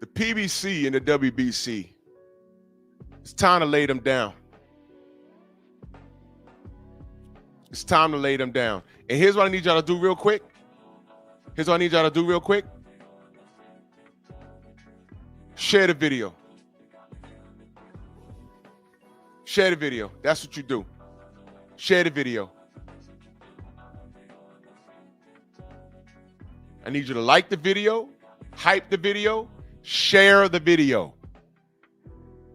The PBC and the WBC, it's time to lay them down. It's time to lay them down. And here's what I need y'all to do real quick. Share the video. Share the video. That's what you do. Share the video. I need you to like the video, hype the video, share the video.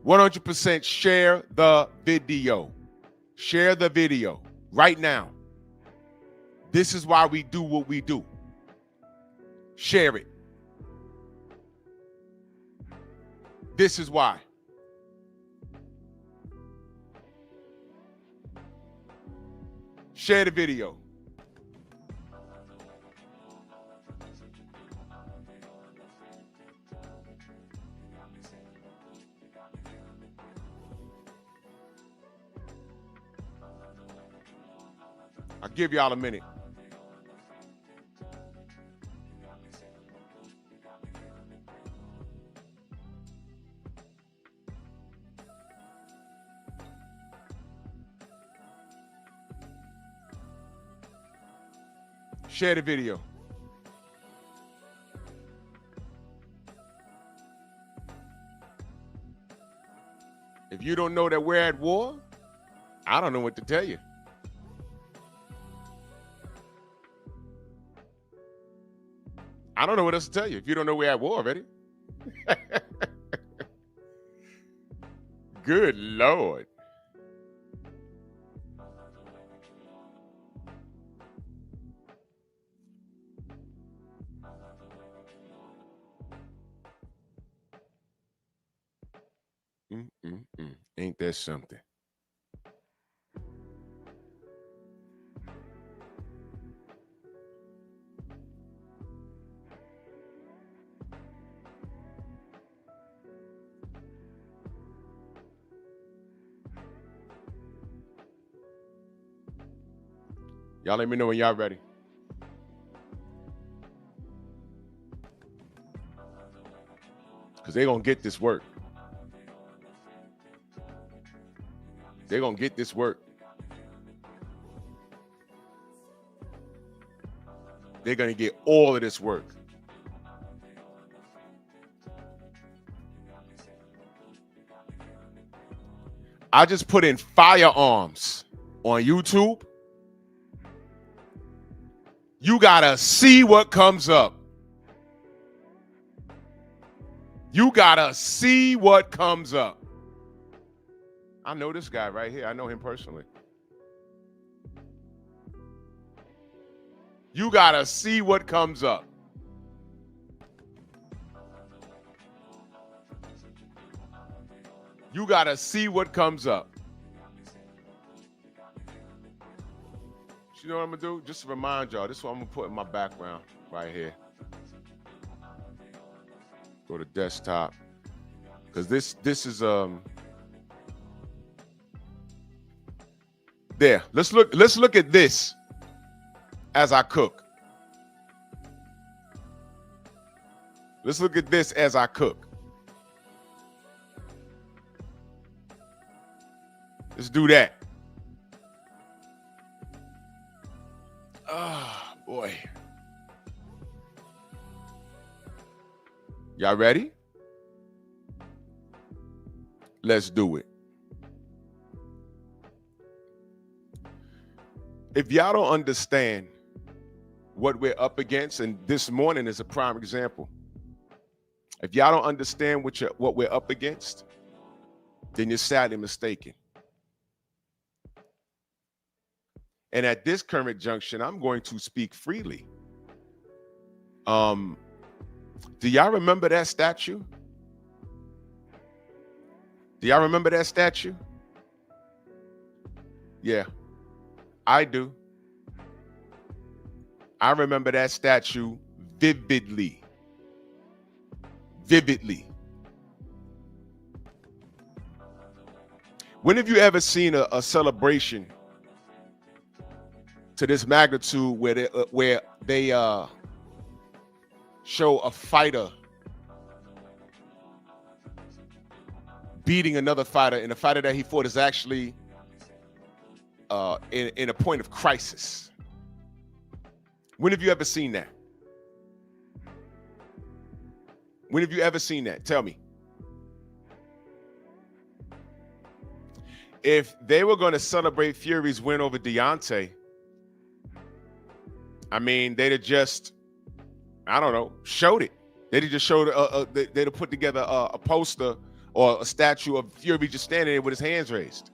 100% share the video. Share the video right now. This is why we do what we do. Share it. This is why. Share the video. I'll give y'all a minute. Share the video. If you don't know that we're at war, I don't know what to tell you. I don't know what else to tell you if you don't know we're at war already. Good Lord. Ain't that something? Y'all let me know when y'all ready. Because they're going to get this work. They're going to get this work. They're going to get all of this work. I just put in firearms on YouTube. You got to see what comes up. You got to see what comes up. I know this guy right here. I know him personally. You got to see what comes up. You got to see what comes up. You know what I'm going to do? Just to remind y'all, this is what I'm going to put in my background right here. Go to desktop. Because this is there. Let's look at this as I cook. Let's look at this as I cook. Let's do that. Oh, boy. Y'all ready? Let's do it. If y'all don't understand what we're up against, and this morning is a prime example. If y'all don't understand what we're up against, then you're sadly mistaken. And at this current junction, I'm going to speak freely. Do y'all remember that statue? Do y'all remember that statue? Yeah, I do. I remember that statue vividly. Vividly. When have you ever seen a celebration to this magnitude where they show a fighter beating another fighter, and the fighter that he fought is actually in a point of crisis. When have you ever seen that? When have you ever seen that? Tell me. If they were going to celebrate Fury's win over Deontay, I mean, they'd have just, I don't know, showed it. They'd have just showed, they'd have put together a poster or a statue of Fury just standing there with his hands raised.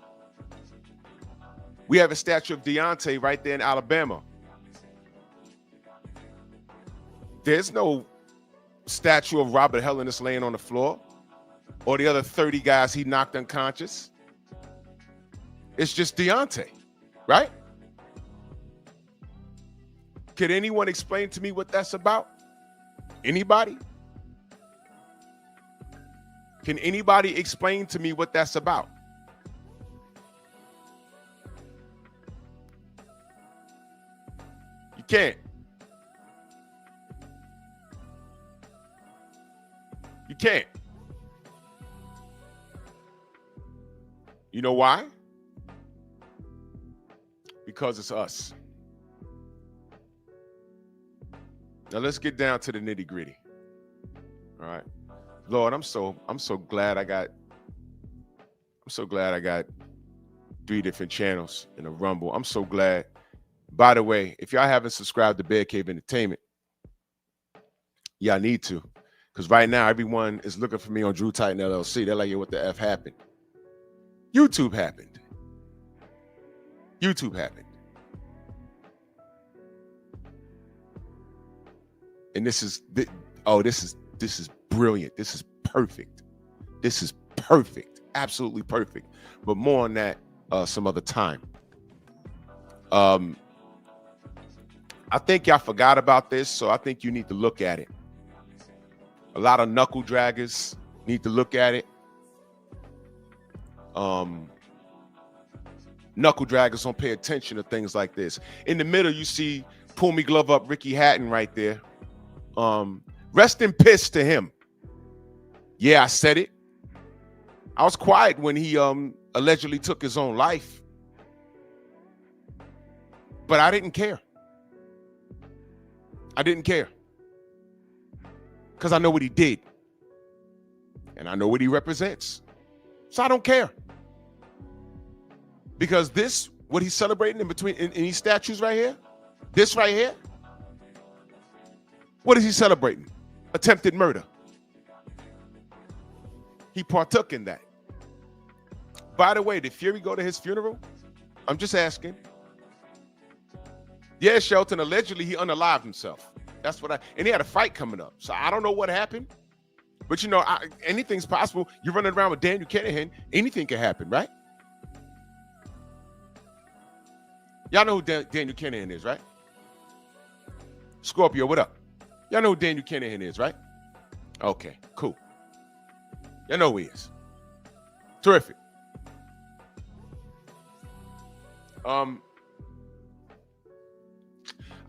We have a statue of Deontay right there in Alabama. There's no statue of Robert Helenius laying on the floor or the other 30 guys he knocked unconscious. It's just Deontay, right? Could anyone explain to me what that's about? Anybody? Can anybody explain to me what that's about? You can't. You can't. You know why? Because it's us. Now let's get down to the nitty-gritty. All right. Lord, I'm so glad I got 3 different channels in a Rumble. I'm so glad. By the way, if y'all haven't subscribed to Bear Cave Entertainment, y'all need to. Because right now, everyone is looking for me on Drew Titan LLC. They're like, yeah, what the F happened? YouTube happened. YouTube happened. And this is brilliant. This is perfect. This is perfect. Absolutely perfect. But more on that some other time. I think y'all forgot about this, so I think you need to look at it. A lot of knuckle draggers need to look at it. Knuckle draggers don't pay attention to things like this. In the middle, you see pull me glove up Ricky Hatton right there. Rest in piss to him. Yeah, I said it. I was quiet when he allegedly took his own life. But I didn't care. I didn't care. Because I know what he did. And I know what he represents. So I don't care. Because this, what he's celebrating in these statues right here, this right here, what is he celebrating? Attempted murder. He partook in that. By the way, did Fury go to his funeral? I'm just asking. Yeah, Shelton, allegedly he unalived himself. That's what and he had a fight coming up. So I don't know what happened. But you know, anything's possible. You're running around with Daniel Kinahan, anything can happen, right? Y'all know who Daniel Kinahan is, right? Scorpio, what up? Y'all know who Daniel Kinahan is, right? Okay, cool. Y'all know who he is. Terrific.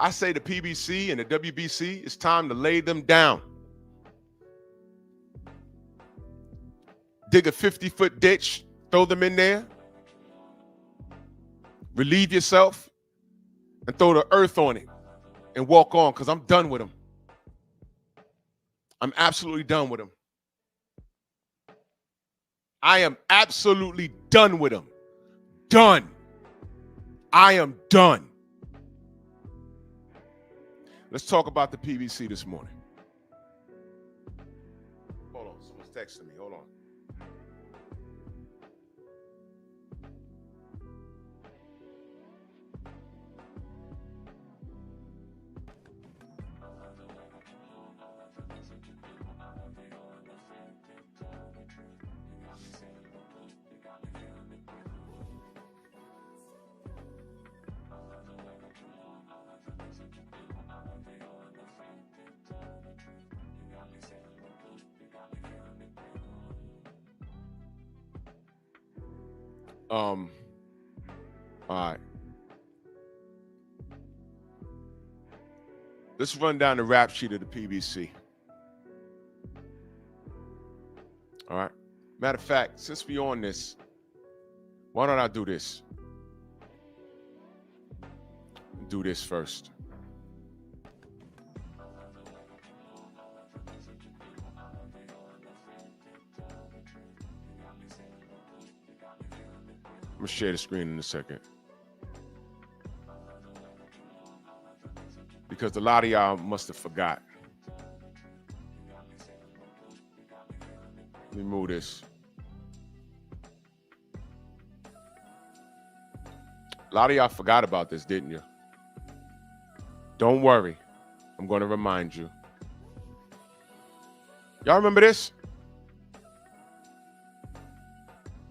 I say the PBC and the WBC, it's time to lay them down. Dig a 50-foot ditch, throw them in there, relieve yourself, and throw the earth on it and walk on, because I'm done with them. I'm absolutely done with them. I am absolutely done with them. Done. I am done. Let's talk about the PBC this morning. Hold on, someone's texting me. Hold on. All right. Let's run down the rap sheet of the PBC. All right. Matter of fact, since we on this, why don't I do this? Do this first. I'm gonna share the screen in a second. Because a lot of y'all must have forgot. Let me move this. A lot of y'all forgot about this, didn't you? Don't worry. I'm going to remind you. Y'all remember this?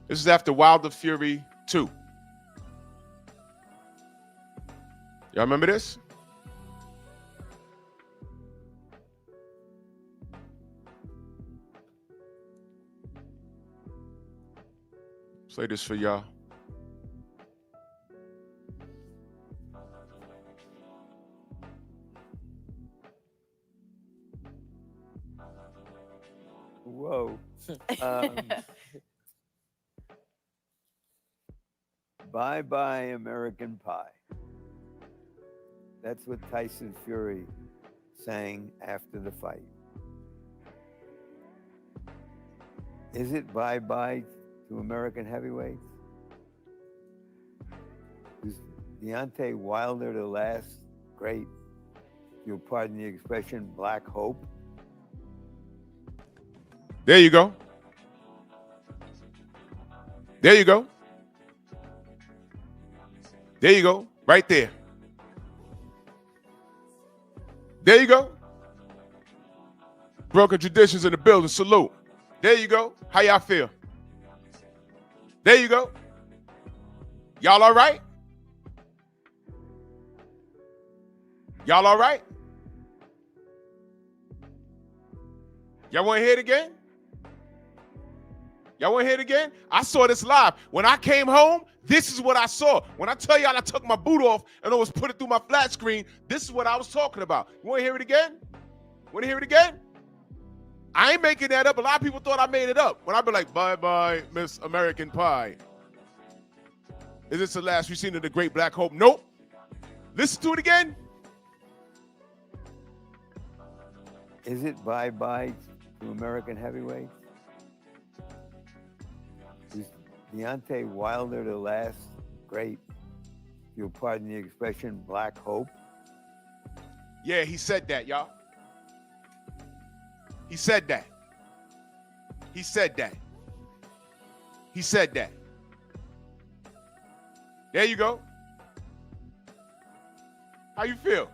This is after Wilder Fury 2. Y'all remember this? Play this for y'all. Whoa. Bye-bye American Pie. That's what Tyson Fury sang after the fight. Is it bye-bye to American heavyweights? Is Deontay Wilder the last great, if you'll pardon the expression, black hope? There you go. There you go. There you go. Right there. There you go. Broken traditions in the building. Salute. There you go. How y'all feel? There you go. Y'all all right? Y'all all right? Y'all want to hear it again? Y'all want to hear it again? I saw this live. When I came home, this is what I saw. When I tell y'all I took my boot off and I was put it through my flat screen, this is what I was talking about. You want to hear it again? Want to hear it again? I ain't making that up. A lot of people thought I made it up. When I be like, bye-bye, Miss American Pie. Is this the last we've seen of the great black hope? Nope. Listen to it again. Is it bye-bye to American heavyweights? Is Deontay Wilder the last great, if you'll pardon the expression, black hope? Yeah, he said that, y'all. He said that. He said that. He said that. There you go. How you feel?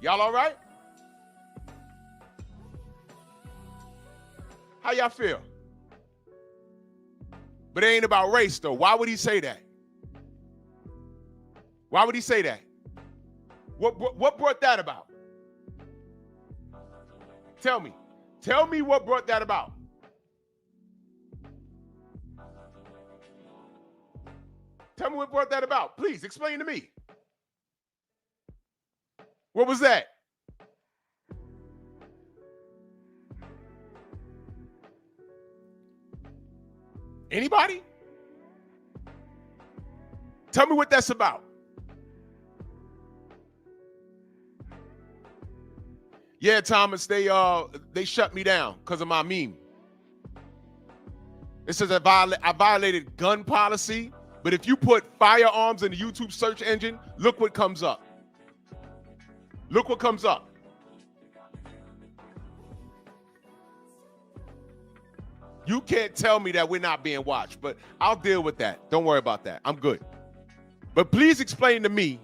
Y'all all right? How y'all feel? But it ain't about race, though. Why would he say that? Why would he say that? What brought that about? Tell me. Tell me what brought that about. Tell me what brought that about. Please, explain to me. What was that? Anybody? Tell me what that's about. Yeah, Thomas, they shut me down because of my meme. It says I violated gun policy, but if you put firearms in the YouTube search engine, look what comes up. Look what comes up. You can't tell me that we're not being watched, but I'll deal with that. Don't worry about that. I'm good. But please explain to me,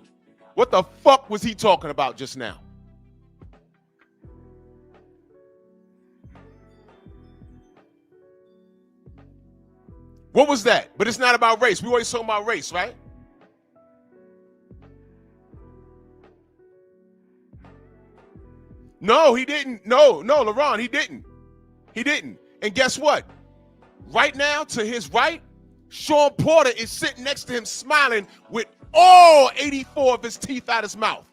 what the fuck was he talking about just now? What was that? But it's not about race. We always talking about race, right? No, he didn't. No, LaRon, he didn't. He didn't. And guess what? Right now, to his right, Sean Porter is sitting next to him smiling with all 84 of his teeth out his mouth.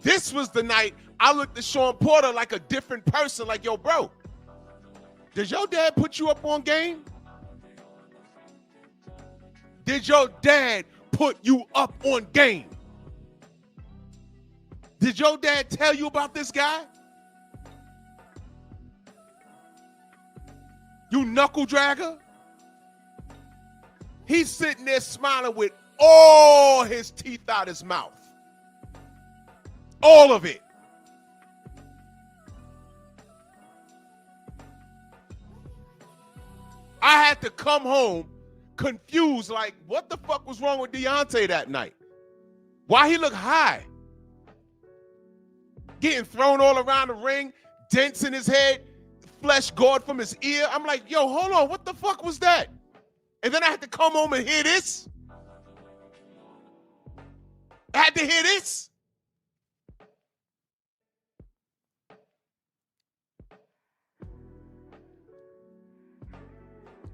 This was the night I looked at Sean Porter like a different person, like, yo, bro, Did your dad put you up on game? Did your dad put you up on game? Did your dad tell you about this guy? You knuckle dragger? He's sitting there smiling with all his teeth out his mouth. All of it. I had to come home confused, like, what the fuck was wrong with Deontay that night? Why he look high? Getting thrown all around the ring, dents in his head, flesh gored from his ear. I'm like, yo, hold on, what the fuck was that? And then I had to come home and hear this. I had to hear this.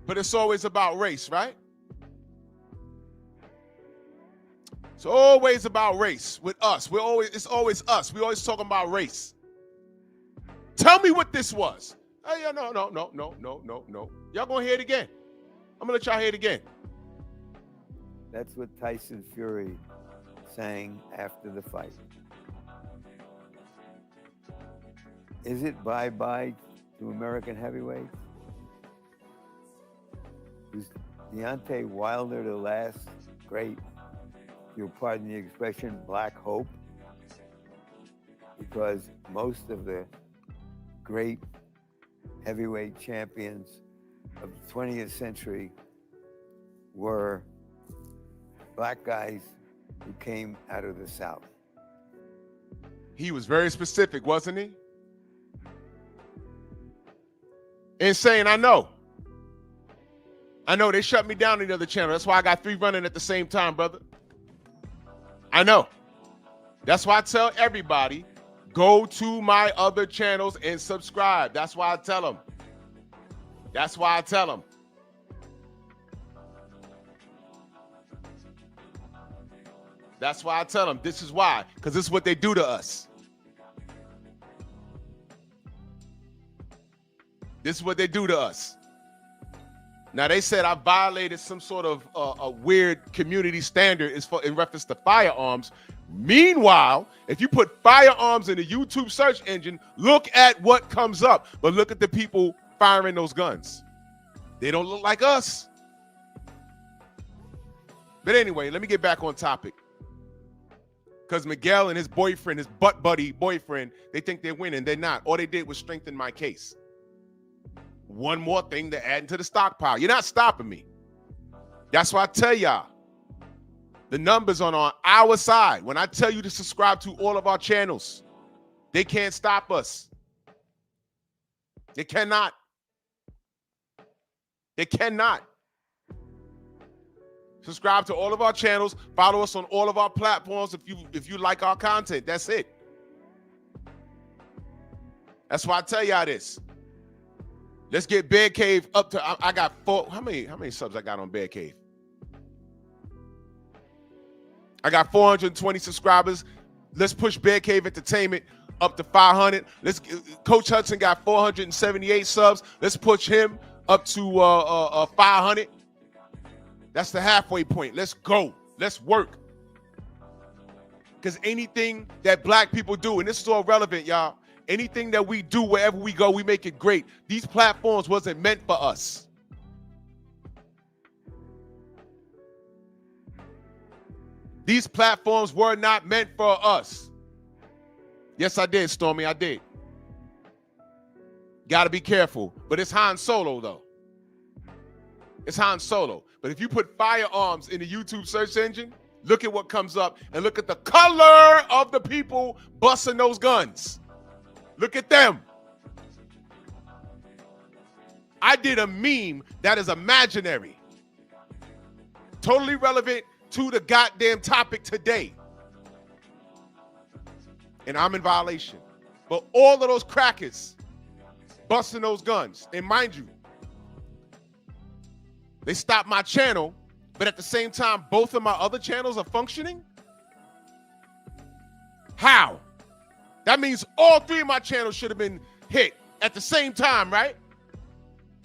But it's always about race, right? It's always about race with us. It's always us. We always talking about race. Tell me what this was. Oh, yeah, no. Y'all gonna hear it again. I'm gonna let y'all hear it again. That's what Tyson Fury sang after the fight. Is it bye-bye to American heavyweights? Was Deontay Wilder the last great, you'll pardon the expression, black hope? Because most of the great heavyweight champions of the 20th century were black guys who came out of the South. He was very specific, wasn't he? Insane, I know. They shut me down on the other channel. That's why I got 3 running at the same time, brother. I know. That's why I tell everybody, go to my other channels and subscribe. That's why I tell them. That's why I tell them. That's why I tell them. This is why. Because this is what they do to us. This is what they do to us. Now, they said I violated some sort of a weird community standard in reference to firearms. Meanwhile, if you put firearms in the YouTube search engine, look at what comes up. But look at the people firing those guns. They don't look like us. But anyway, let me get back on topic. Because Miguel and his boyfriend, his butt buddy boyfriend, they think they're winning. They're not. All they did was strengthen my case. One more thing to add into the stockpile. You're not stopping me. That's why I tell y'all, the numbers are on our side. When I tell you to subscribe to all of our channels, they can't stop us. They cannot. They cannot. Subscribe to all of our channels. Follow us on all of our platforms if you like our content. That's it. That's why I tell y'all this. Let's get Bear Cave up to, I got 4, how many subs I got on Bear Cave? I got 420 subscribers. Let's push Bear Cave Entertainment up to 500. Coach Hudson got 478 subs. Let's push him up to 500. That's the halfway point. Let's go. Let's work. Because anything that black people do, and this is all relevant, y'all, anything that we do wherever we go, we make it great. These platforms wasn't meant for us. These platforms were not meant for us. Yes, I did, Stormy. I did. Got to be careful. But it's Han Solo, though. It's Han Solo. But if you put firearms in the YouTube search engine, look at what comes up and look at the color of the people busting those guns. Look at them. I did a meme that is imaginary. Totally relevant to the goddamn topic today. And I'm in violation. But all of those crackers busting those guns. And mind you, they stopped my channel, but at the same time, both of my other channels are functioning? How? That means all 3 of my channels should have been hit at the same time, right?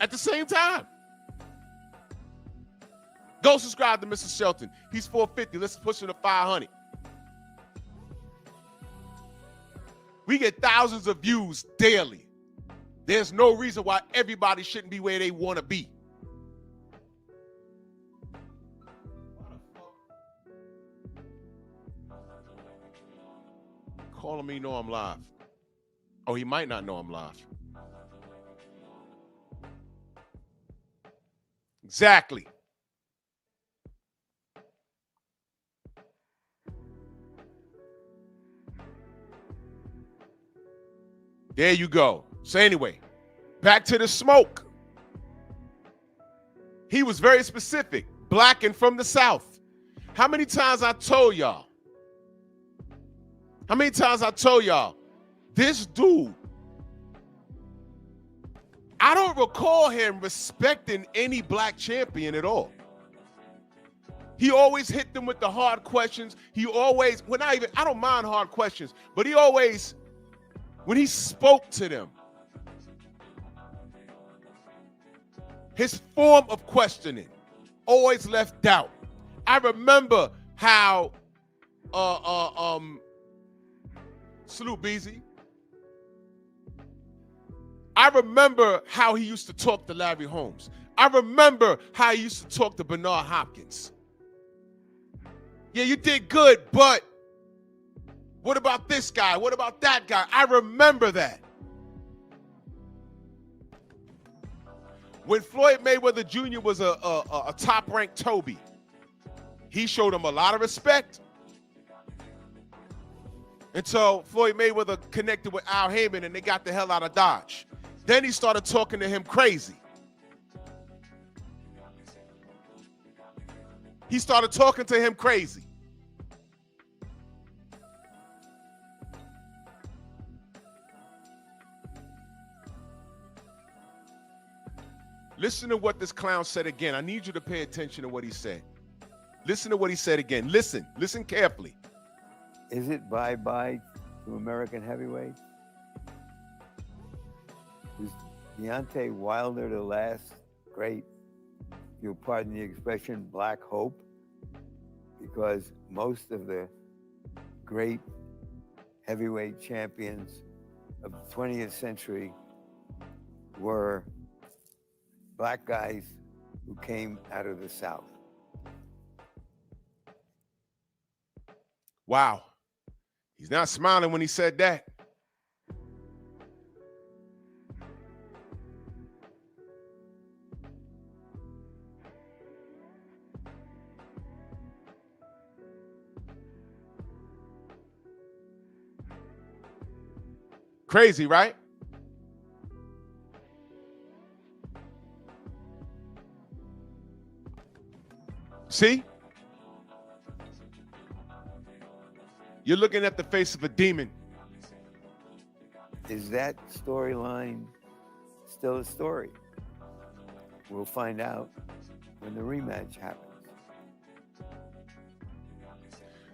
at the same time. Go subscribe to Mr. Shelton. He's 450. Let's push him to 500. We get thousands of views daily. There's no reason why everybody shouldn't be where they want to be. Calling me, know I'm live. Oh, he might not know I'm live. Exactly. There you go. So anyway, back to the smoke. He was very specific, black and from the South. How many times I told y'all? How many times I told y'all, this dude, I don't recall him respecting any black champion at all. He always hit them with the hard questions. He always, I don't mind hard questions, but he always, when he spoke to them, his form of questioning always left doubt. I remember how Salute BZ. I remember how he used to talk to Larry Holmes. I remember how he used to talk to Bernard Hopkins. Yeah, you did good, but what about this guy? What about that guy? I remember that. When Floyd Mayweather Jr. was a top-ranked Toby, he showed him a lot of respect until Floyd Mayweather connected with Al Heyman and they got the hell out of Dodge. Then he started talking to him crazy. He started talking to him crazy. Listen to what this clown said again. I need you to pay attention to what he said. Listen to what he said again. Listen carefully. Is it bye-bye to American heavyweights? Is Deontay Wilder the last great, you'll pardon the expression, black hope? Because most of the great heavyweight champions of the 20th century were black guys who came out of the South. Wow. He's not smiling when he said that. Crazy, right? See? You're looking at the face of a demon. Is that storyline still a story? We'll find out when the rematch happens.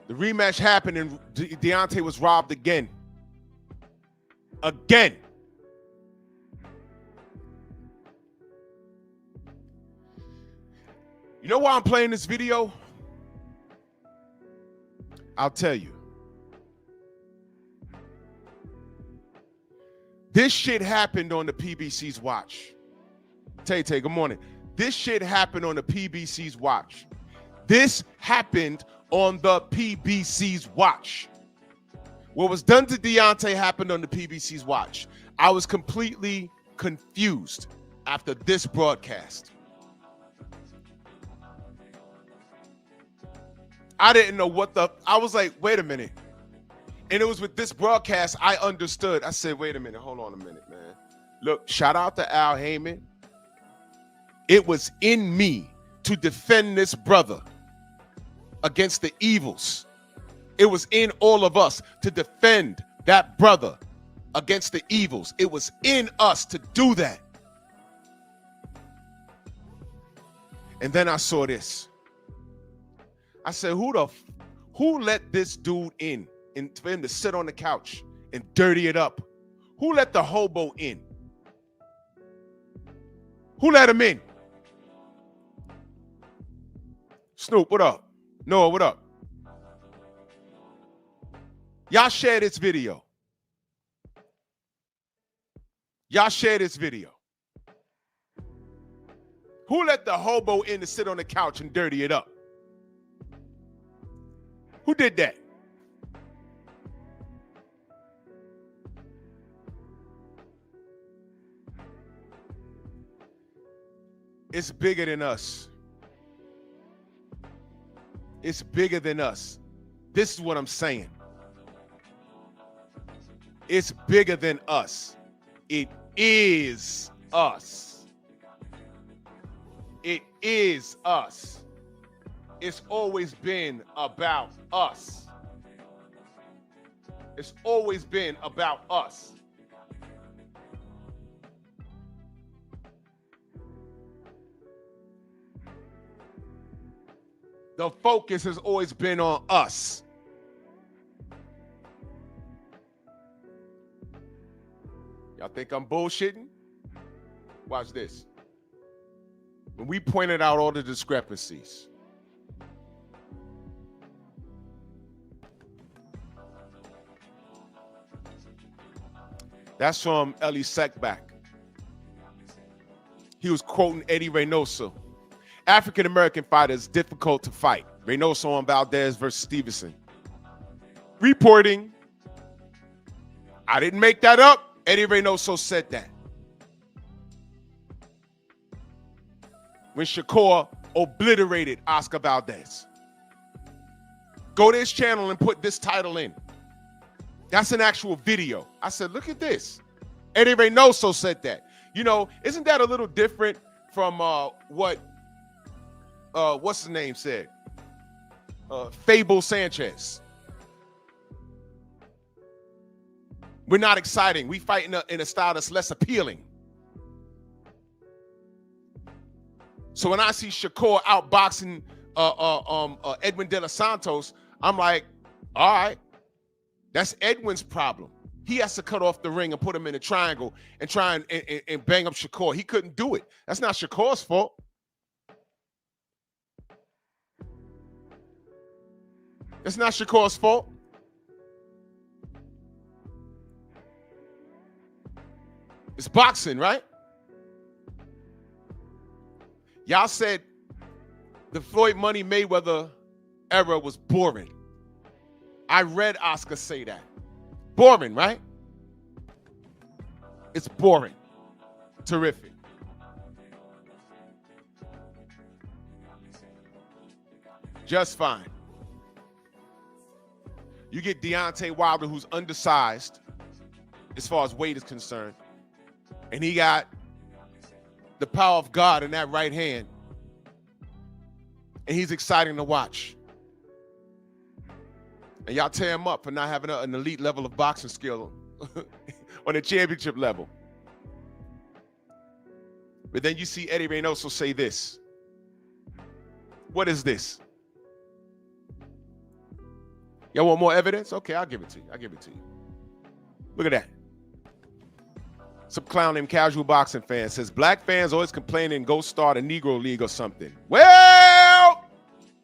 The rematch happened and Deontay was robbed again. Again. You know why I'm playing this video? I'll tell you. This shit happened on the PBC's watch. Tay, good morning. This shit happened on the PBC's watch. This happened on the PBC's watch. What was done to Deontay happened on the PBC's watch. I was completely confused after this broadcast. I didn't know I was like, wait a minute. And it was with this broadcast, I understood. I said, wait a minute, hold on a minute, man. Look, shout out to Al Heyman. It was in me to defend this brother against the evils. It was in all of us to defend that brother against the evils. It was in us to do that. And then I saw this. I said, who let this dude in for him to sit on the couch and dirty it up? Who let the hobo in? Who let him in? Snoop, what up? Noah, what up? Y'all share this video. Y'all share this video. Who let the hobo in to sit on the couch and dirty it up? Who did that? It's bigger than us. It's bigger than us. This is what I'm saying. It's bigger than us. It is us. It is us. It's always been about us. It's always been about us. The focus has always been on us. Y'all think I'm bullshitting? Watch this. When we pointed out all the discrepancies, that's from Ellie Seckback. He was quoting Eddie Reynoso. African-American fighters difficult to fight. Reynoso on Valdez versus Stevenson. Reporting. I didn't make that up. Eddie Reynoso said that. When Shakur obliterated Oscar Valdez. Go to his channel and put this title in. That's an actual video. I said, look at this. Eddie Reynoso said that. You know, isn't that a little different from what what's the name said? Fable Sanchez. We're not exciting. We fight in a style that's less appealing. So when I see Shakur outboxing Edwin De Los Santos, I'm like, all right, that's Edwin's problem. He has to cut off the ring and put him in a triangle and try and bang up Shakur. He couldn't do it. That's not Shakur's fault. It's not Shakur's fault. It's boxing, right? Y'all said the Floyd Money Mayweather era was boring. I read Oscar say that. Boring, right? It's boring. Terrific. Just fine. You get Deontay Wilder, who's undersized as far as weight is concerned, and he got the power of God in that right hand, and he's exciting to watch. And y'all tear him up for not having an elite level of boxing skill on a championship level. But then you see Eddie Reynoso say this. What is this? Y'all want more evidence? Okay, I'll give it to you. I'll give it to you. Look at that. Some clown named Casual Boxing Fan says, black fans always complaining, go start a Negro League or something. Well,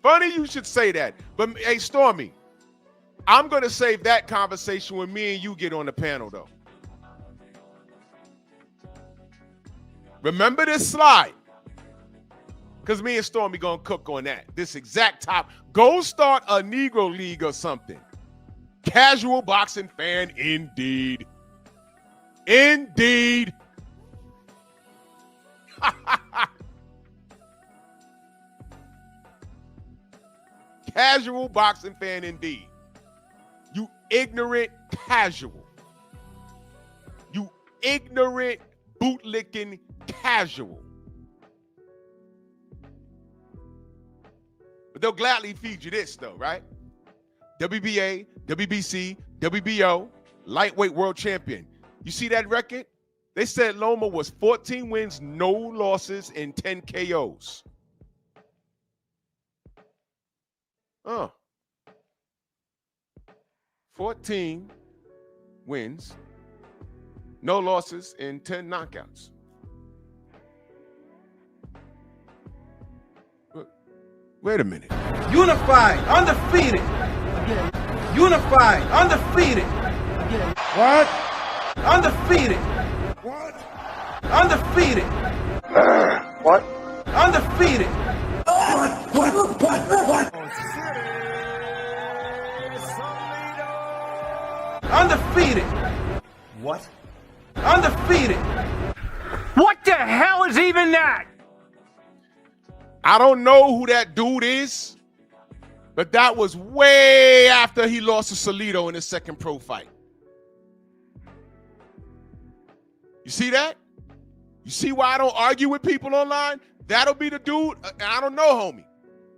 funny you should say that. But hey, Stormy, I'm going to save that conversation when me and you get on the panel, though. Remember this slide. Because me and Stormy going to cook on that. This exact top. Go start a Negro League or something. Casual Boxing Fan, indeed. Indeed. Casual Boxing Fan, indeed. You ignorant casual. You ignorant bootlicking casual. But they'll gladly feed you this, though, right? WBA, WBC, WBO, lightweight world champion. You see that record? They said Loma was 14 wins, no losses, and 10 KOs. 14 wins, no losses, and 10 knockouts. Wait a minute. Unified, undefeated. Unified, undefeated. What? Undefeated. What? Undefeated. What? Undefeated. What? Undefeated. What? Undefeated. What the hell is even that? I don't know who that dude is, but that was way after he lost to Salido in his second pro fight. You see that? You see why I don't argue with people online? That'll be the dude. I don't know, homie,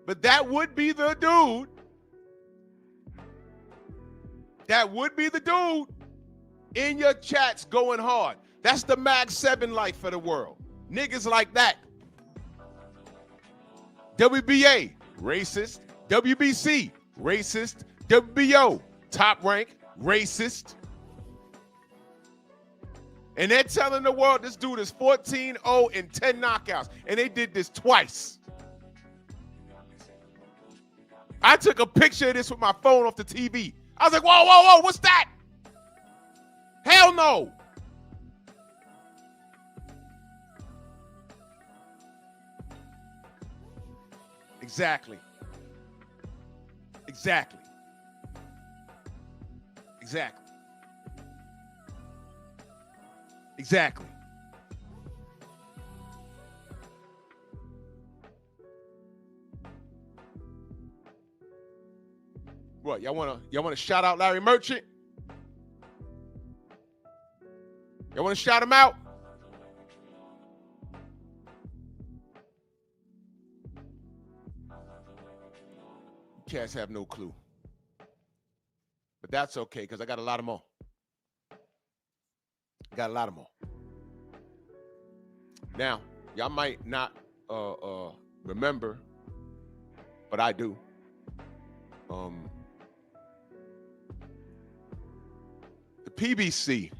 but that would be the dude. That would be the dude in your chats going hard. That's the Mag 7 life for the world. Niggas like that. WBA, racist. WBC, racist. WBO, top rank, racist. And they're telling the world this dude is 14-0 and 10 knockouts. And they did this twice. I took a picture of this with my phone off the TV. I was like, whoa, whoa, whoa, what's that? Hell no. Exactly. Exactly. Exactly. Exactly. What, y'all wanna shout out Larry Merchant? Y'all wanna shout him out? You cats have no clue. But that's okay, because I got a lot of more. Got a lot of more. Now, y'all might not remember, but I do. The PBC,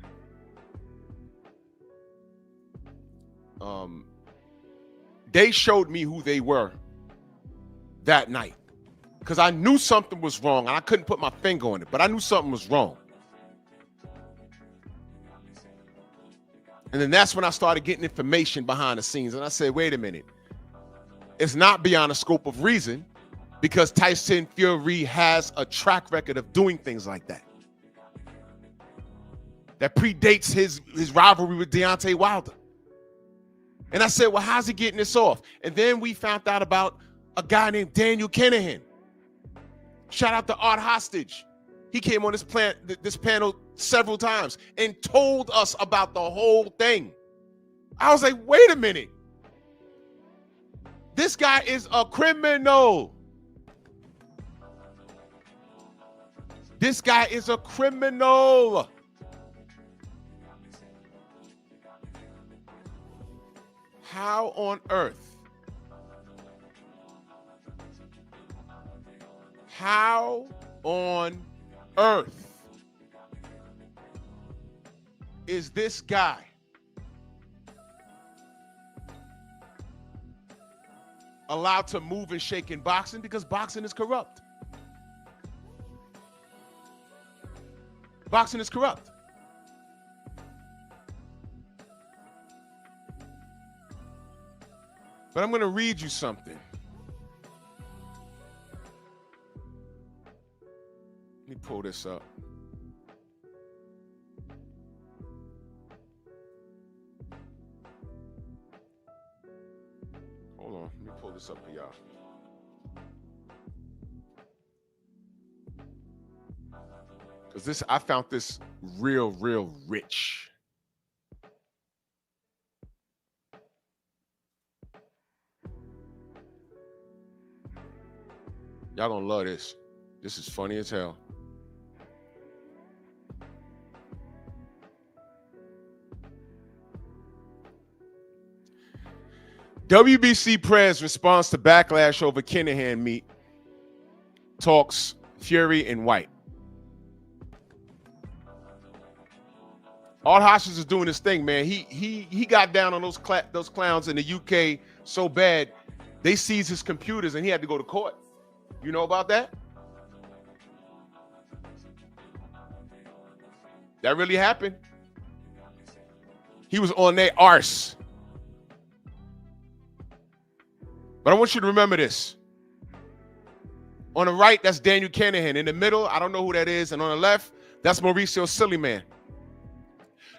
they showed me who they were that night, because I knew something was wrong, and I couldn't put my finger on it, but I knew something was wrong. And then that's when I started getting information behind the scenes. And I said, wait a minute. It's not beyond the scope of reason, because Tyson Fury has a track record of doing things like that. That predates his rivalry with Deontay Wilder. And I said, well, how's he getting this off? And then we found out about a guy named Daniel Kinahan. Shout out to Art Hostage. He came on this panel several times and told us about the whole thing. I was like, wait a minute. This guy is a criminal. This guy is a criminal. How on earth? How on earth is this guy allowed to move and shake in boxing? Because boxing is corrupt. Boxing is corrupt. But I'm going to read you something. Let me pull this up. Hold on, let me pull this up for y'all. Because I found this real rich. Y'all gonna love this. This is funny as hell. WBC Prez responds to backlash over Kinahan meet. Talks Fury and White. Art Hostage is doing his thing, man. He got down on those clowns in the UK so bad, They seized his computers and he had to go to court. You know about that? That really happened. He was on their arse. But I want you to remember this. On the right, that's Daniel Kinahan. In the middle, I don't know who that is. And on the left, that's Mauricio Silliman.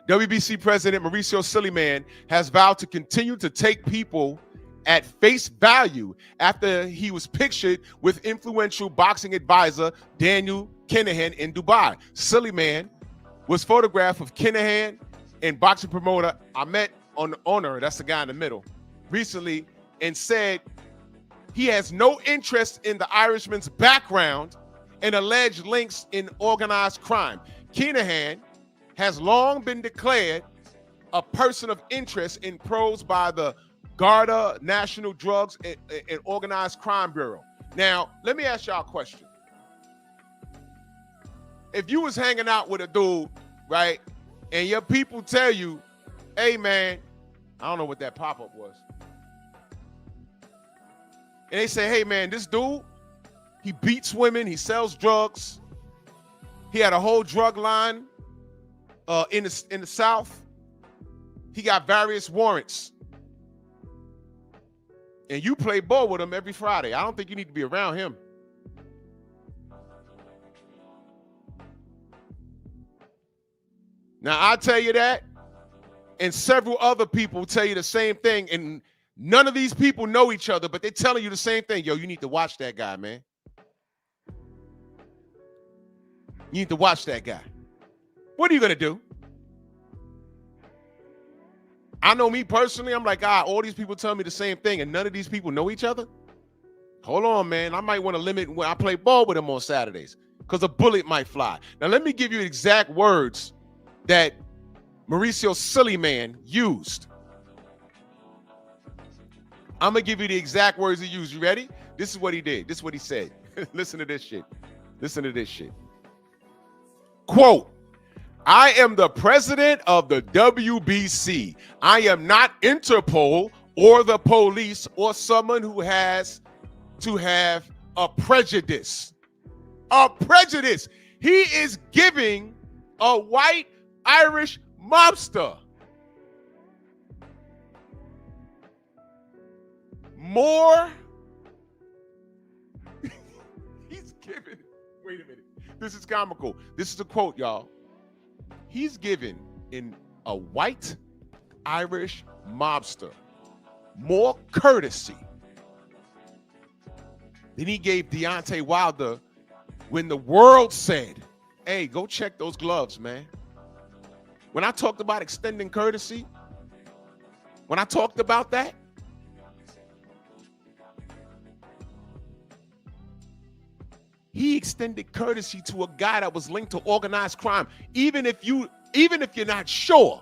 WBC President Mauricio Silliman has vowed to continue to take people at face value after he was pictured with influential boxing advisor Daniel Kinahan in Dubai. Silliman was photographed with Kinahan and boxing promoter Ahmet Honor, that's the guy in the middle, recently, and said he has no interest in the Irishman's background and alleged links in organized crime. Kinahan has long been declared a person of interest in probes by the Garda National Drugs and Organized Crime Bureau. Now, let me ask y'all a question. If you was hanging out with a dude, right, and your people tell you, hey, man, I don't know what that pop-up was. And they say, hey, man, this dude, he beats women, he sells drugs. He had a whole drug line in the South. He got various warrants. And you play ball with him every Friday. I don't think you need to be around him. Now, I tell you that, and several other people tell you the same thing, and none of these people know each other, but they're telling you the same thing. Yo, you need to watch that guy, man. You need to watch that guy. What are you going to do? I know me personally, I'm like, all these people tell me the same thing, and none of these people know each other? Hold on, man. I might want to limit when I play ball with them on Saturdays because a bullet might fly. Now, let me give you exact words that Mauricio Silliman used. I'm going to give you the exact words he used. You ready? This is what he did. This is what he said. Listen to this shit. Listen to this shit. Quote, I am the president of the WBC. I am not Interpol or the police or someone who has to have a prejudice. A prejudice. He is giving a white Irish mobster more. He's giving, wait a minute. This is comical. This is a quote, y'all. He's given in a white Irish mobster more courtesy than he gave Deontay Wilder when the world said, hey, go check those gloves, man. When I talked about extending courtesy, when I talked about that, he extended courtesy to a guy that was linked to organized crime. Even if you're not sure,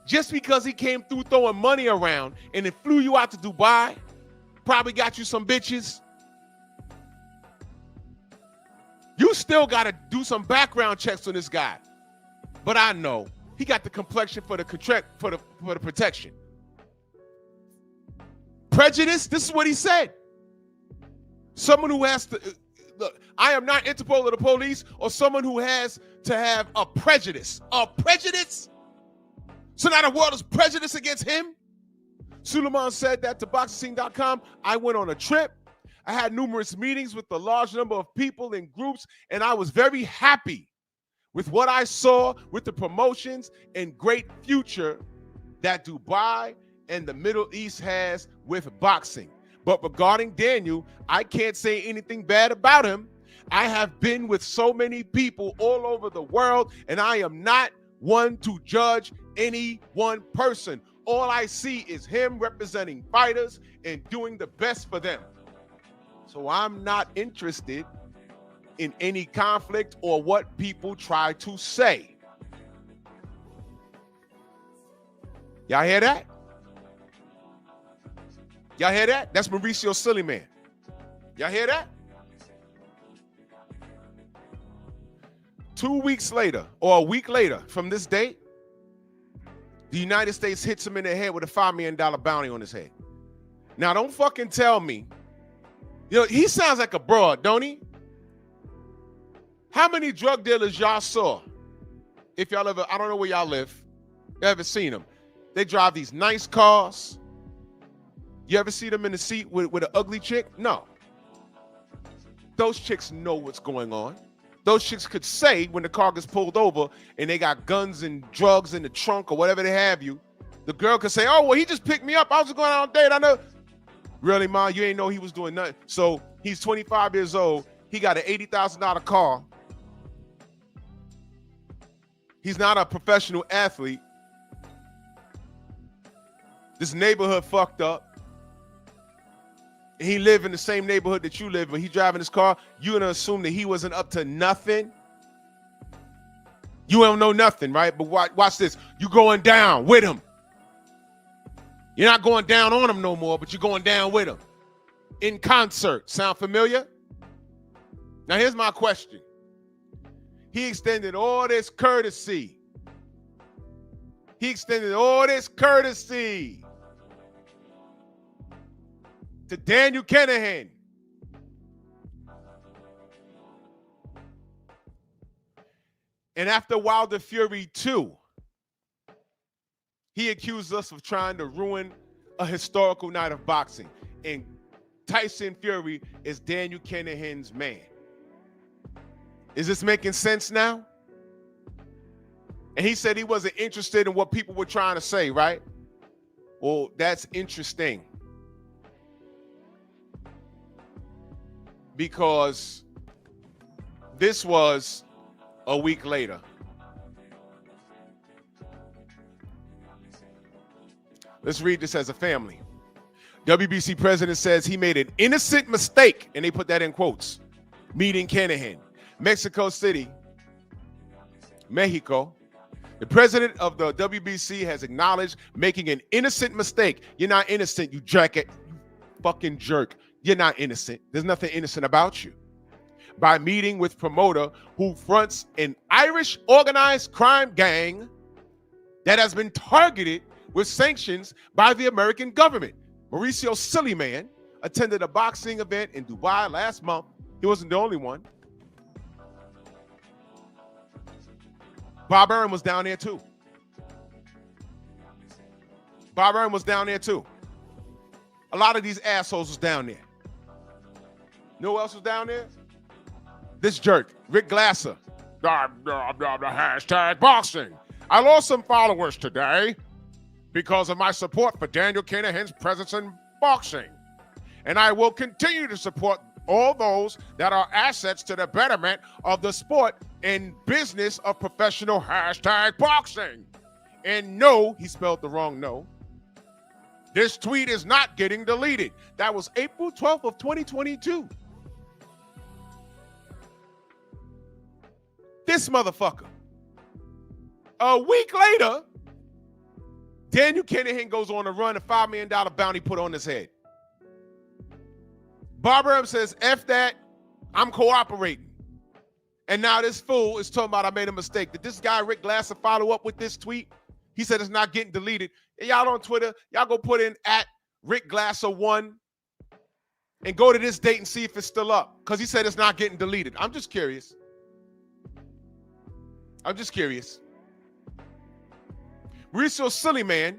just because he came through throwing money around and it flew you out to Dubai, probably got you some bitches, you still got to do some background checks on this guy. But I know he got the complexion for the protection. Prejudice, this is what he said. Someone who has to, look, I am not Interpol or the police, or someone who has to have a prejudice. A prejudice? So now the world is prejudiced against him? Suleiman said that to boxing.com. I went on a trip. I had numerous meetings with a large number of people in groups, and I was very happy with what I saw with the promotions and great future that Dubai and the Middle East has with boxing. But regarding Daniel, I can't say anything bad about him. I have been with so many people all over the world, and I am not one to judge any one person. All I see is him representing fighters and doing the best for them. So I'm not interested in any conflict or what people try to say. Y'all hear that? Y'all hear that? That's Mauricio Silliman. Y'all hear that? 2 weeks later, or a week later from this date, the United States hits him in the head with a $5 million bounty on his head. Now, don't fucking tell me. You know, he sounds like a broad, don't he? How many drug dealers y'all saw? If y'all ever, I don't know where y'all live. You ever seen them? They drive these nice cars. You ever see them in the seat with an ugly chick? No. Those chicks know what's going on. Those chicks could say when the car gets pulled over and they got guns and drugs in the trunk or whatever they have you, the girl could say, oh, well, he just picked me up. I was just going out on a date. I know. Really, Ma? You ain't know he was doing nothing. So he's 25 years old. He got an $80,000 car. He's not a professional athlete. This neighborhood fucked up. He lived in the same neighborhood that you live in. He driving his car. You gonna assume that he wasn't up to nothing? You don't know nothing, right? But watch this. You going down with him. You're not going down on him no more, but you're going down with him. In concert. Sound familiar? Now here's my question. He extended all this courtesy. He extended all this courtesy to Daniel Kinahan. And after Wilder Fury 2, he accused us of trying to ruin a historical night of boxing. And Tyson Fury is Daniel Kinahan's man. Is this making sense now? And he said he wasn't interested in what people were trying to say, right? Well, that's interesting. Because this was a week later. Let's read this as a family. WBC president says he made an innocent mistake, and they put that in quotes, meeting Kinahan. Mexico City, Mexico. The president of the WBC has acknowledged making an innocent mistake. You're not innocent, you jacket, you fucking jerk. You're not innocent. There's nothing innocent about you. By meeting with promoter who fronts an Irish organized crime gang that has been targeted with sanctions by the American government. Mauricio Sillyman attended a boxing event in Dubai last month. He wasn't the only one. Bob Arum was down there too. Bob Arum was down there too. A lot of these assholes was down there. You know who else was down there? This jerk, Rick Glasser. The hashtag boxing. I lost some followers today because of my support for Daniel Kinahan's presence in boxing. And I will continue to support all those that are assets to the betterment of the sport and business of professional hashtag boxing. And no, he spelled the wrong no. This tweet is not getting deleted. That was April 12th of 2022. This motherfucker. A week later, Daniel Kinahan goes on a run, a $5 million bounty put on his head. Bob Arum says, F that, I'm cooperating. And now this fool is talking about I made a mistake. Did this guy, Rick Glasser, follow up with this tweet? He said it's not getting deleted. And y'all on Twitter, y'all go put in at Rick Glasser 1 and go to this date and see if it's still up. Because he said it's not getting deleted. I'm just curious. I'm just curious. Mauricio Sillyman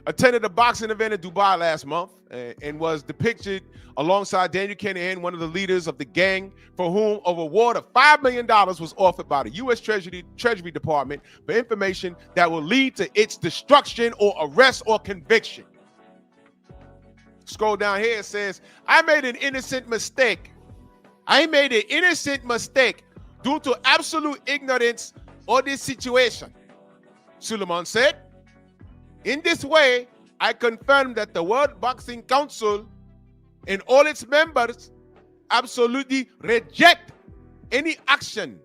attended a boxing event in Dubai last month and was depicted alongside Daniel Kinahan, one of the leaders of the gang, for whom a reward of $5 million was offered by the U.S. Treasury Department for information that will lead to its destruction or arrest or conviction. Scroll down here, it says, I made an innocent mistake. I made an innocent mistake due to absolute ignorance of this situation. Suleiman said, in this way, I confirm that the World Boxing Council and all its members absolutely reject any action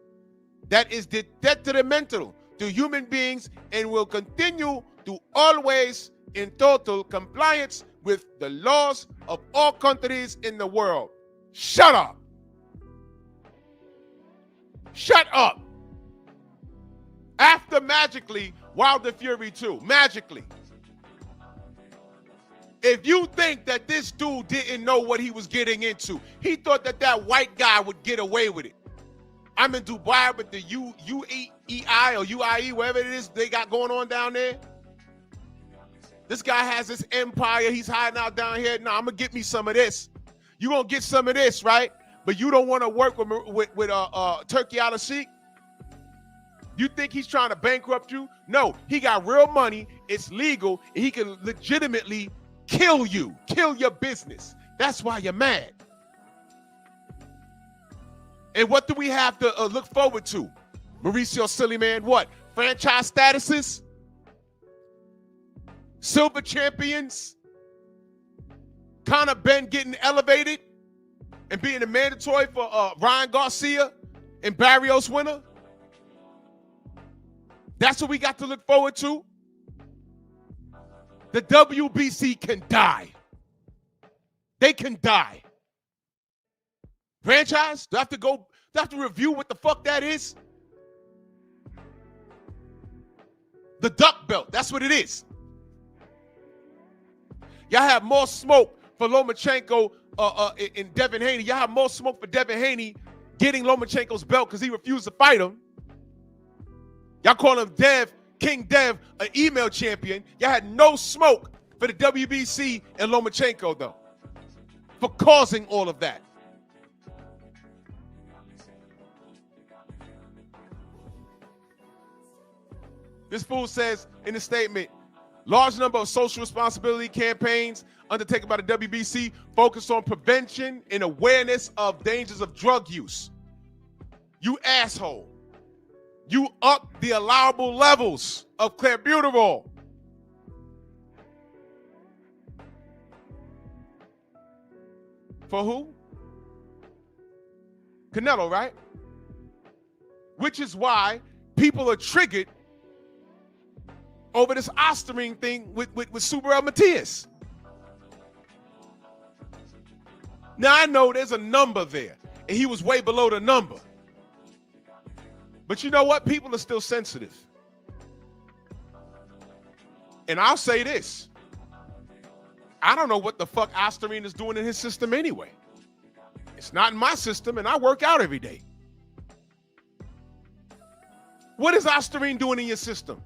that is detrimental to human beings and will continue to always in total compliance with the laws of all countries in the world. Shut up. Shut up. After magically Wilder Fury 2, magically. If you think that this dude didn't know what he was getting into, he thought that that white guy would get away with it. I'm in Dubai with the UEI or UIE, whatever it is they got going on down there. This guy has this empire. He's hiding out down here. Nah, I'm going to get me some of this. You going to get some of this, right? But you don't want to work with Turkey al-Sheikh? You think he's trying to bankrupt you? No, he got real money. It's legal. And he can legitimately kill you, kill your business. That's why you're mad. And what do we have to look forward to? Mauricio Sillyman, what? Franchise statuses? Silver champions? Conor Ben getting elevated and being a mandatory for Ryan Garcia and Barrios winner? That's what we got to look forward to. The WBC can die. They can die. Franchise? Do I have to review what the fuck that is? The duck belt. That's what it is. Y'all have more smoke for Lomachenko and Devin Haney. Y'all have more smoke for Devin Haney getting Lomachenko's belt because he refused to fight him. Y'all call him King Dev, an email champion. Y'all had no smoke for the WBC and Lomachenko, though, for causing all of that. This fool says in the statement, large number of social responsibility campaigns undertaken by the WBC focus on prevention and awareness of dangers of drug use. You asshole. You up the allowable levels of clenbuterol. For who? Canelo, right? Which is why people are triggered over this Osterine thing with Subriel Matias. Now, I know there's a number there, and he was way below the number. But you know what? People are still sensitive. And I'll say this. I don't know what the fuck Osterine is doing in his system anyway. It's not in my system, and I work out every day. What is Osterine doing in your system?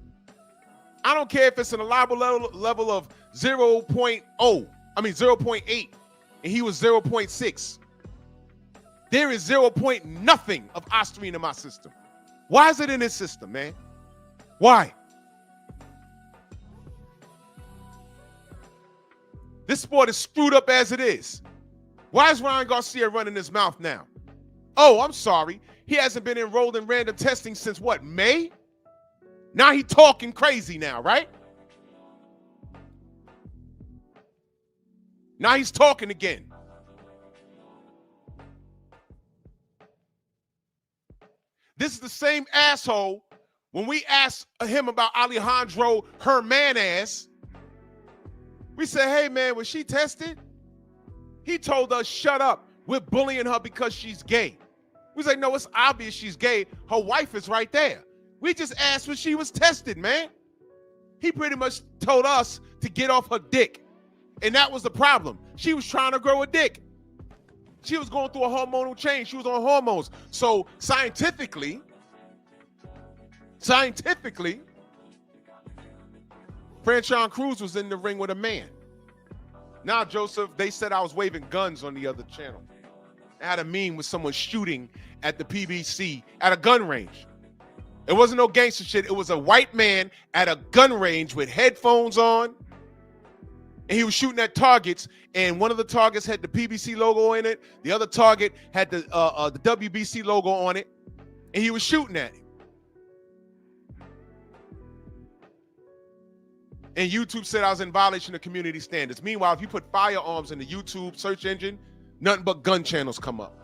I don't care if it's an allowable level of 0.8, and he was 0.6. There is 0. Nothing of Osterine in my system. Why is it in his system, man? Why? This sport is screwed up as it is. Why is Ryan Garcia running his mouth now? Oh, I'm sorry. He hasn't been enrolled in random testing since what, May? Now he talking crazy now, right? Now he's talking again. This is the same asshole when we asked him about Alejandro Hermanas. We said, hey, man, was she tested? He told us, shut up. We're bullying her because she's gay. We was like, no, it's obvious she's gay. Her wife is right there. We just asked when she was tested, man. He pretty much told us to get off her dick. And that was the problem. She was trying to grow a dick. She was going through a hormonal change. She was on hormones. So scientifically, Franchon Cruz was in the ring with a man. Now, Joseph, they said I was waving guns on the other channel. I had a meme with someone shooting at the PBC at a gun range. It wasn't no gangster shit. It was a white man at a gun range with headphones on. And he was shooting at targets, and one of the targets had the PBC logo in it. The other target had the WBC logo on it, and he was shooting at it. And YouTube said I was in violation of community standards. Meanwhile, if you put firearms in the YouTube search engine, nothing but gun channels come up.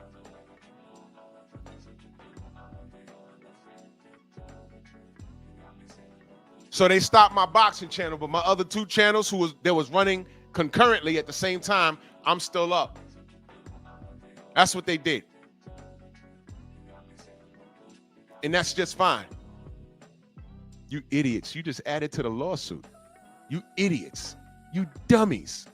So they stopped my boxing channel, but my other two channels that was running concurrently at the same time, I'm still up. That's what they did. And that's just fine. You idiots. You just added to the lawsuit. You idiots. You dummies.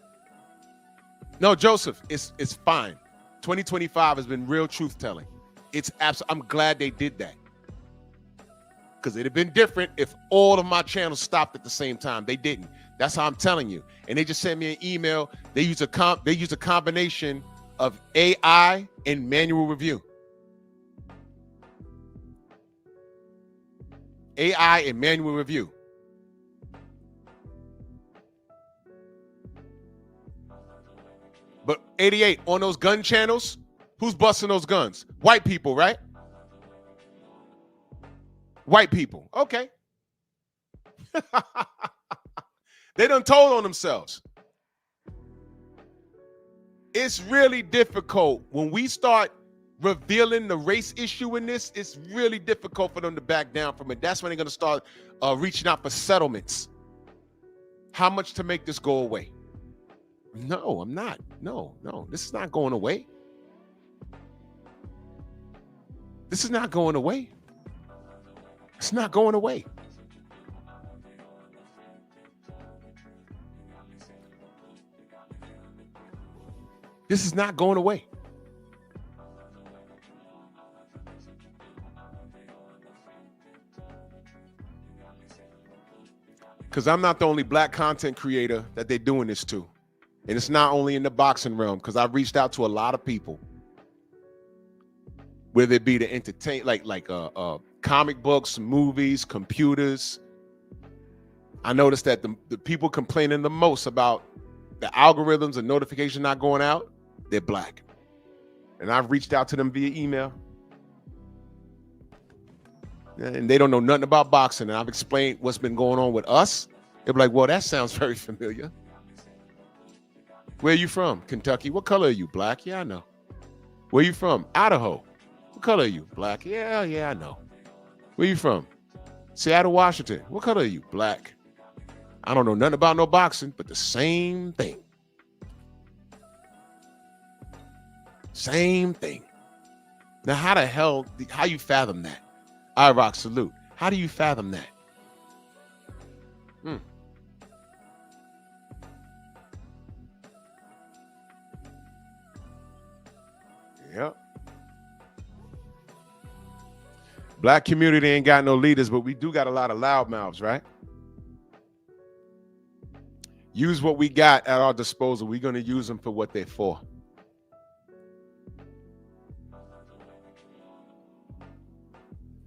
No, Joseph, it's fine. 2025 has been real truth telling. It's I'm glad they did that. Because it'd have been different if all of my channels stopped at the same time. They didn't. That's how I'm telling you. And they just sent me an email. They use a combination of AI and manual review. AI and manual review. But 88 on those gun channels, who's busting those guns? White people, right? White people. Okay. They done told on themselves. It's really difficult when we start revealing the race issue in this. It's really difficult for them to back down from it. That's when they're going to start reaching out for settlements. How much to make this go away? No, I'm not. No, this is not going away. This is not going away. It's not going away. This is not going away. Because I'm not the only black content creator that they're doing this to. And it's not only in the boxing realm, because I've reached out to a lot of people. Whether it be to entertain, like comic books, movies, computers. I noticed that the people complaining the most about the algorithms and notifications not going out, they're black. And I've reached out to them via email. And they don't know nothing about boxing. And I've explained what's been going on with us. They're like, well, that sounds very familiar. Where are you from? Kentucky. What color are you? Black? Yeah, I know. Where are you from? Idaho. What color are you? Black. Yeah, I know. Where are you from? Seattle, Washington. What color are you? Black. I don't know nothing about no boxing, but the same thing. Same thing. Now, how the hell, how you fathom that? I rock salute. How do you fathom that? Yep. Black community ain't got no leaders, but we do got a lot of loudmouths, right? Use what we got at our disposal. We're going to use them for what they're for.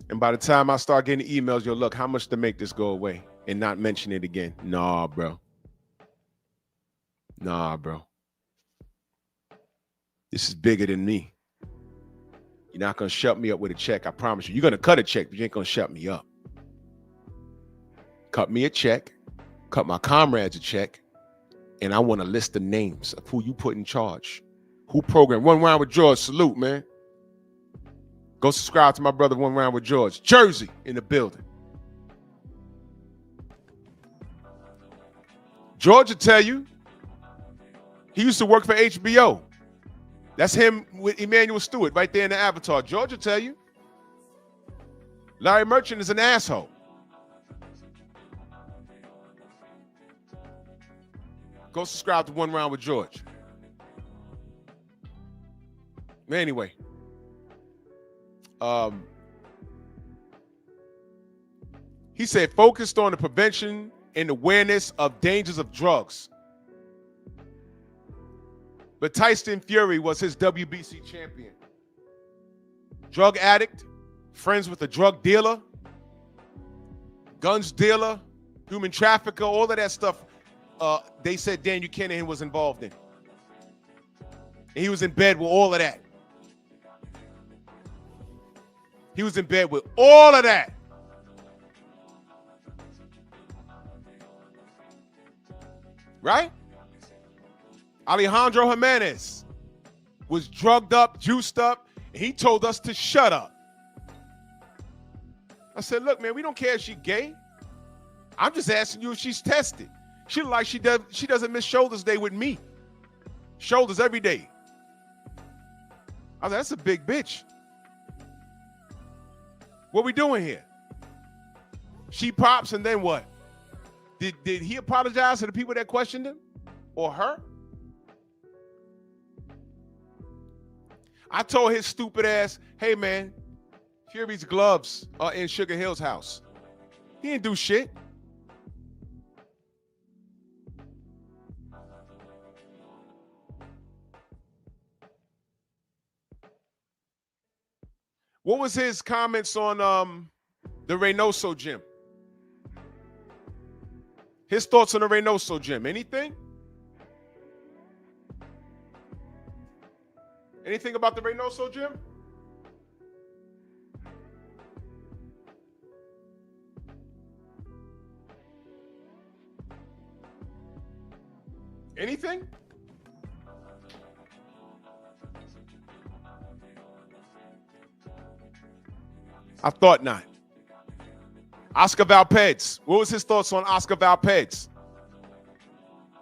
And by the time I start getting emails, you'll look, how much to make this go away and not mention it again? Nah, bro. Nah, bro. This is bigger than me. You're not going to shut me up with a check. I promise you. You're going to cut a check, but you ain't going to shut me up. Cut me a check. Cut my comrades a check. And I want to list the names of who you put in charge. Who programmed. One Round with George. Salute, man. Go subscribe to my brother, One Round with George. Jersey in the building. George will tell you. He used to work for HBO. That's him with Emmanuel Stewart right there in the avatar. George will tell you. Larry Merchant is an asshole. Go subscribe to One Round with George. Anyway. He said, focused on the prevention and awareness of dangers of drugs. But Tyson Fury was his WBC champion. Drug addict, friends with a drug dealer, guns dealer, human trafficker, all of that stuff. They said Daniel Kinahan was involved in. And he was in bed with all of that. He was in bed with all of that. Right? Alejandro Jimenez was drugged up, juiced up, and he told us to shut up. I said, look, man, we don't care if she's gay. I'm just asking you if she's tested. She look like she doesn't miss Shoulders Day with me. Shoulders every day. I was like, that's a big bitch. What we doing here? She pops and then what? Did he apologize to the people that questioned him? Or her? I told his stupid ass, hey man, Fury's gloves are in Sugar Hill's house. He didn't do shit. What was his comments on the Reynoso gym? His thoughts on the Reynoso gym? Anything? Anything about the Reynoso gym? Anything? I thought not. Oscar Valpez. What was his thoughts on Oscar Valpez?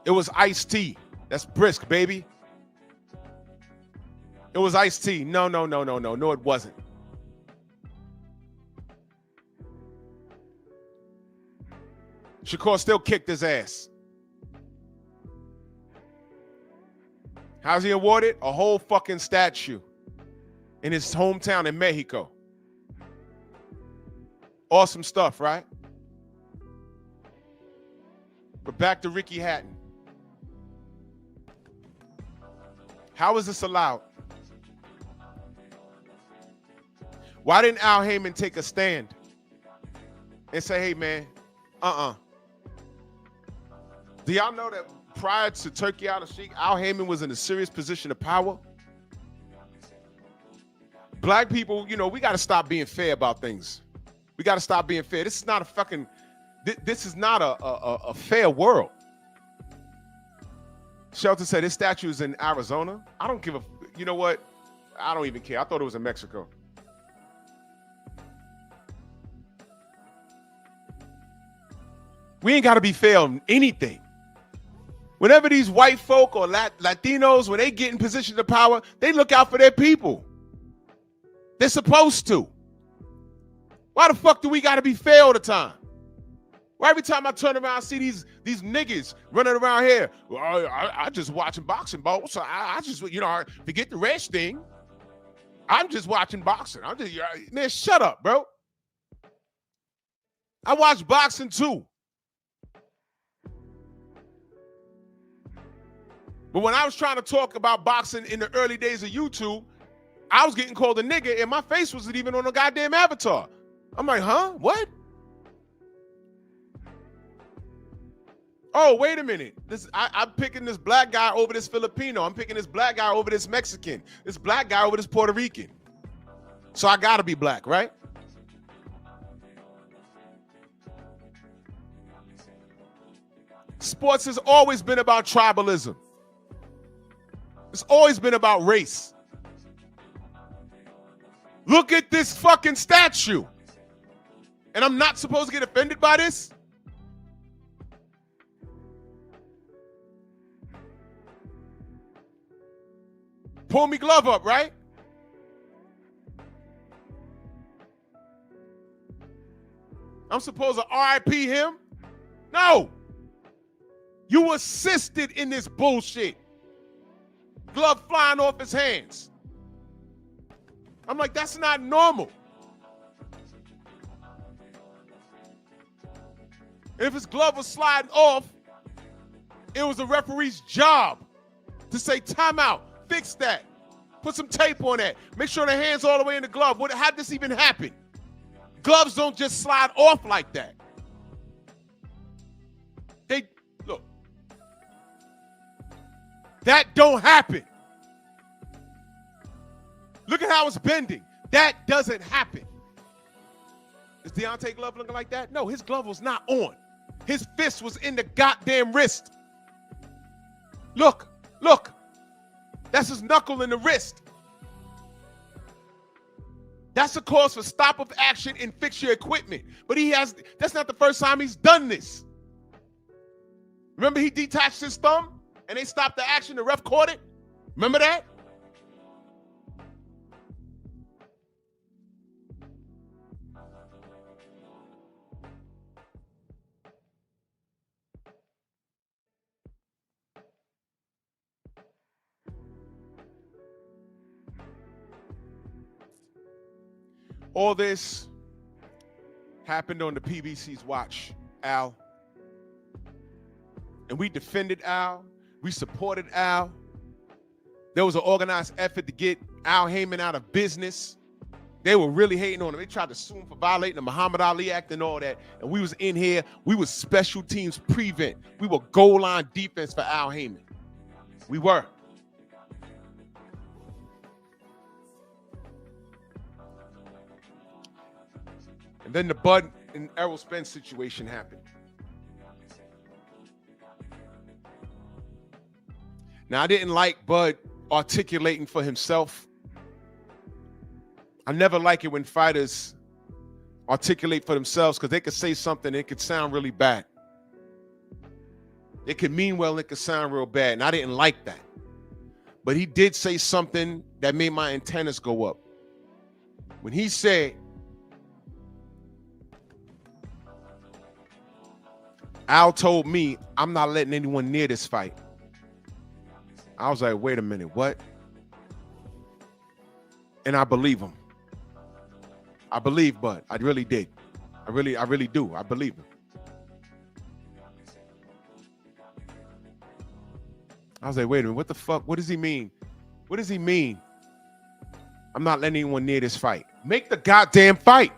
It was iced tea. That's brisk, baby. It was iced tea. No, it wasn't. Shakur still kicked his ass. How's he awarded? A whole fucking statue in his hometown in Mexico. Awesome stuff, right? But back to Ricky Hatton. How is this allowed? Why didn't Al Heyman take a stand and say, hey, man, Do y'all know that prior to Turkey Al Sheikh, Al Heyman was in a serious position of power? Black people, you know, we got to stop being fair about things. We got to stop being fair. This is not a fucking, this is not a fair world. Shelton said this statue is in Arizona. I don't give a, you know what? I don't even care. I thought it was in Mexico. We ain't got to be fair on anything. Whenever these white folk or Latinos, when they get in positions of power, they look out for their people. They're supposed to. Why the fuck do we got to be fair all the time? Why every time I turn around, I see these niggas running around here? Well, I just watching boxing, bro. So I just, you know, forget the rest thing. I'm just watching boxing. I'm just, man, shut up, bro. I watch boxing too. But when I was trying to talk about boxing in the early days of YouTube, I was getting called a nigga and my face wasn't even on the goddamn avatar. I'm like, huh? What? Oh, wait a minute. I'm picking this black guy over this Filipino. I'm picking this black guy over this Mexican. This black guy over this Puerto Rican. So I gotta be black, right? Sports has always been about tribalism. It's always been about race. Look at this fucking statue. And I'm not supposed to get offended by this? Pull me glove up, right? I'm supposed to RIP him? No. You assisted in this bullshit. Glove flying off his hands. I'm like, that's not normal. If his glove was sliding off, it was the referee's job to say timeout, fix that, put some tape on that, make sure the hand's all the way in the glove. How'd this even happen? Gloves don't just slide off like that. Look, that don't happen. Look at how it's bending. That doesn't happen. Is Deontay glove looking like that? No, his glove was not on. His fist was in the goddamn wrist. Look. That's his knuckle in the wrist. That's a cause for stop of action and fix your equipment. But that's not the first time he's done this. Remember he detached his thumb and they stopped the action, the ref caught it? Remember that? All this happened on the PBC's watch, Al. And we defended Al. We supported Al. There was an organized effort to get Al Haymon out of business. They were really hating on him. They tried to sue him for violating the Muhammad Ali Act and all that. And we was in here. We was special teams prevent. We were goal line defense for Al Haymon. We were. And then the Bud and Errol Spence situation happened. Now, I didn't like Bud articulating for himself. I never like it when fighters articulate for themselves because they could say something and it could sound really bad. It could mean well and it could sound real bad, and I didn't like that. But he did say something that made my antennas go up. When he said, Al told me, I'm not letting anyone near this fight. I was like, wait a minute, what? And I believe him. I believe Bud. I really did. I really do. I believe him. I was like, wait a minute, what the fuck? What does he mean? What does he mean? I'm not letting anyone near this fight. Make the goddamn fight.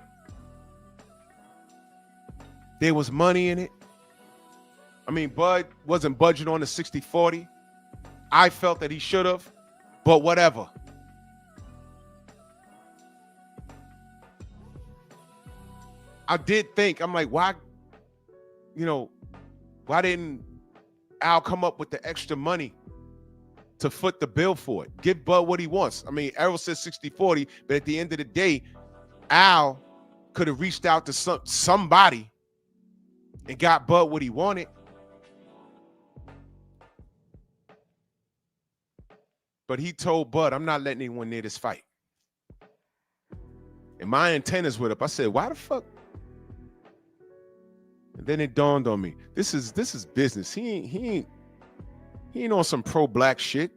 There was money in it. I mean, Bud wasn't budgeted on the 60-40. I felt that he should have, but whatever. I did think, I'm like, why, why didn't Al come up with the extra money to foot the bill for it? Give Bud what he wants. I mean, Errol says 60-40, but at the end of the day, Al could have reached out to somebody and got Bud what he wanted. But he told Bud, I'm not letting anyone near this fight. And my antennas went up. I said, why the fuck? And then it dawned on me. This is business. He ain't on some pro-black shit.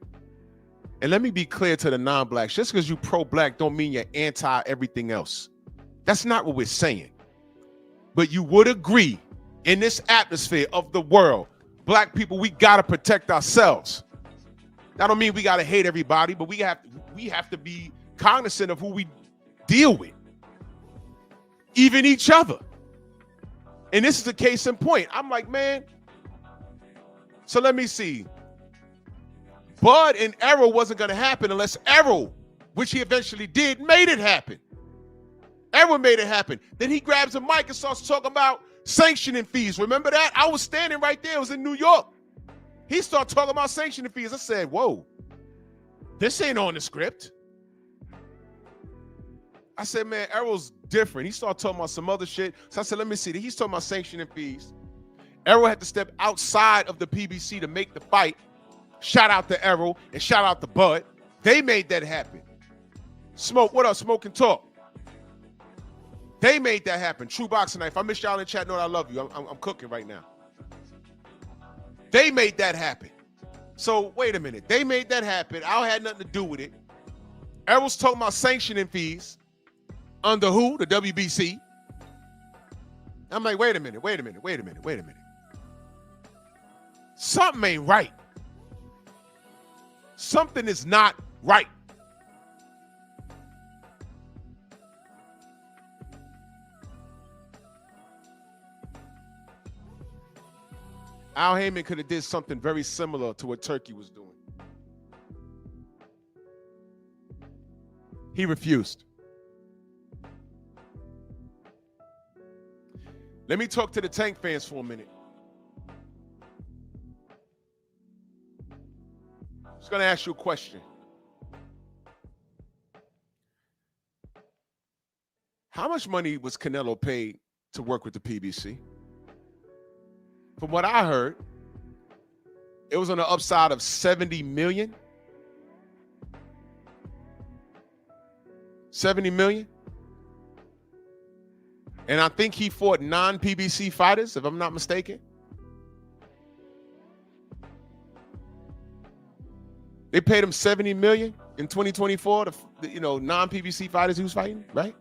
And let me be clear to the non-blacks. Just because you pro-black don't mean you're anti everything else. That's not what we're saying. But you would agree, in this atmosphere of the world, black people, we gotta protect ourselves. That don't mean we gotta hate everybody, but we have to be cognizant of who we deal with, even each other. And this is a case in point. I'm like, man. So let me see. Bud and Errol wasn't gonna happen unless Errol, which he eventually did, made it happen. Errol made it happen. Then he grabs a mic and starts talking about sanctioning fees. Remember that? I was standing right there. It was in New York. He started talking about sanctioning fees. I said, whoa, this ain't on the script. I said, man, Errol's different. He started talking about some other shit. So I said, let me see. He's talking about sanctioning fees. Errol had to step outside of the PBC to make the fight. Shout out to Errol and shout out to Bud. They made that happen. Smoke, what up? Smoke and talk. They made that happen. True Boxing Knife. I miss y'all in chat. Know I love you. I'm cooking right now. They made that happen. So wait a minute. They made that happen. Al had nothing to do with it. Errol's talking about sanctioning fees under who? The WBC. I'm like, wait a minute. Something ain't right. Something is not right. Al Haymon could have did something very similar to what Turkey was doing. He refused. Let me talk to the Tank fans for a minute. I'm just going to ask you a question. How much money was Canelo paid to work with the PBC? From what I heard, it was on the upside of 70 million. 70 million. And I think he fought non-PBC fighters, if I'm not mistaken. They paid him 70 million in 2024 to, non-PBC fighters he was fighting, right?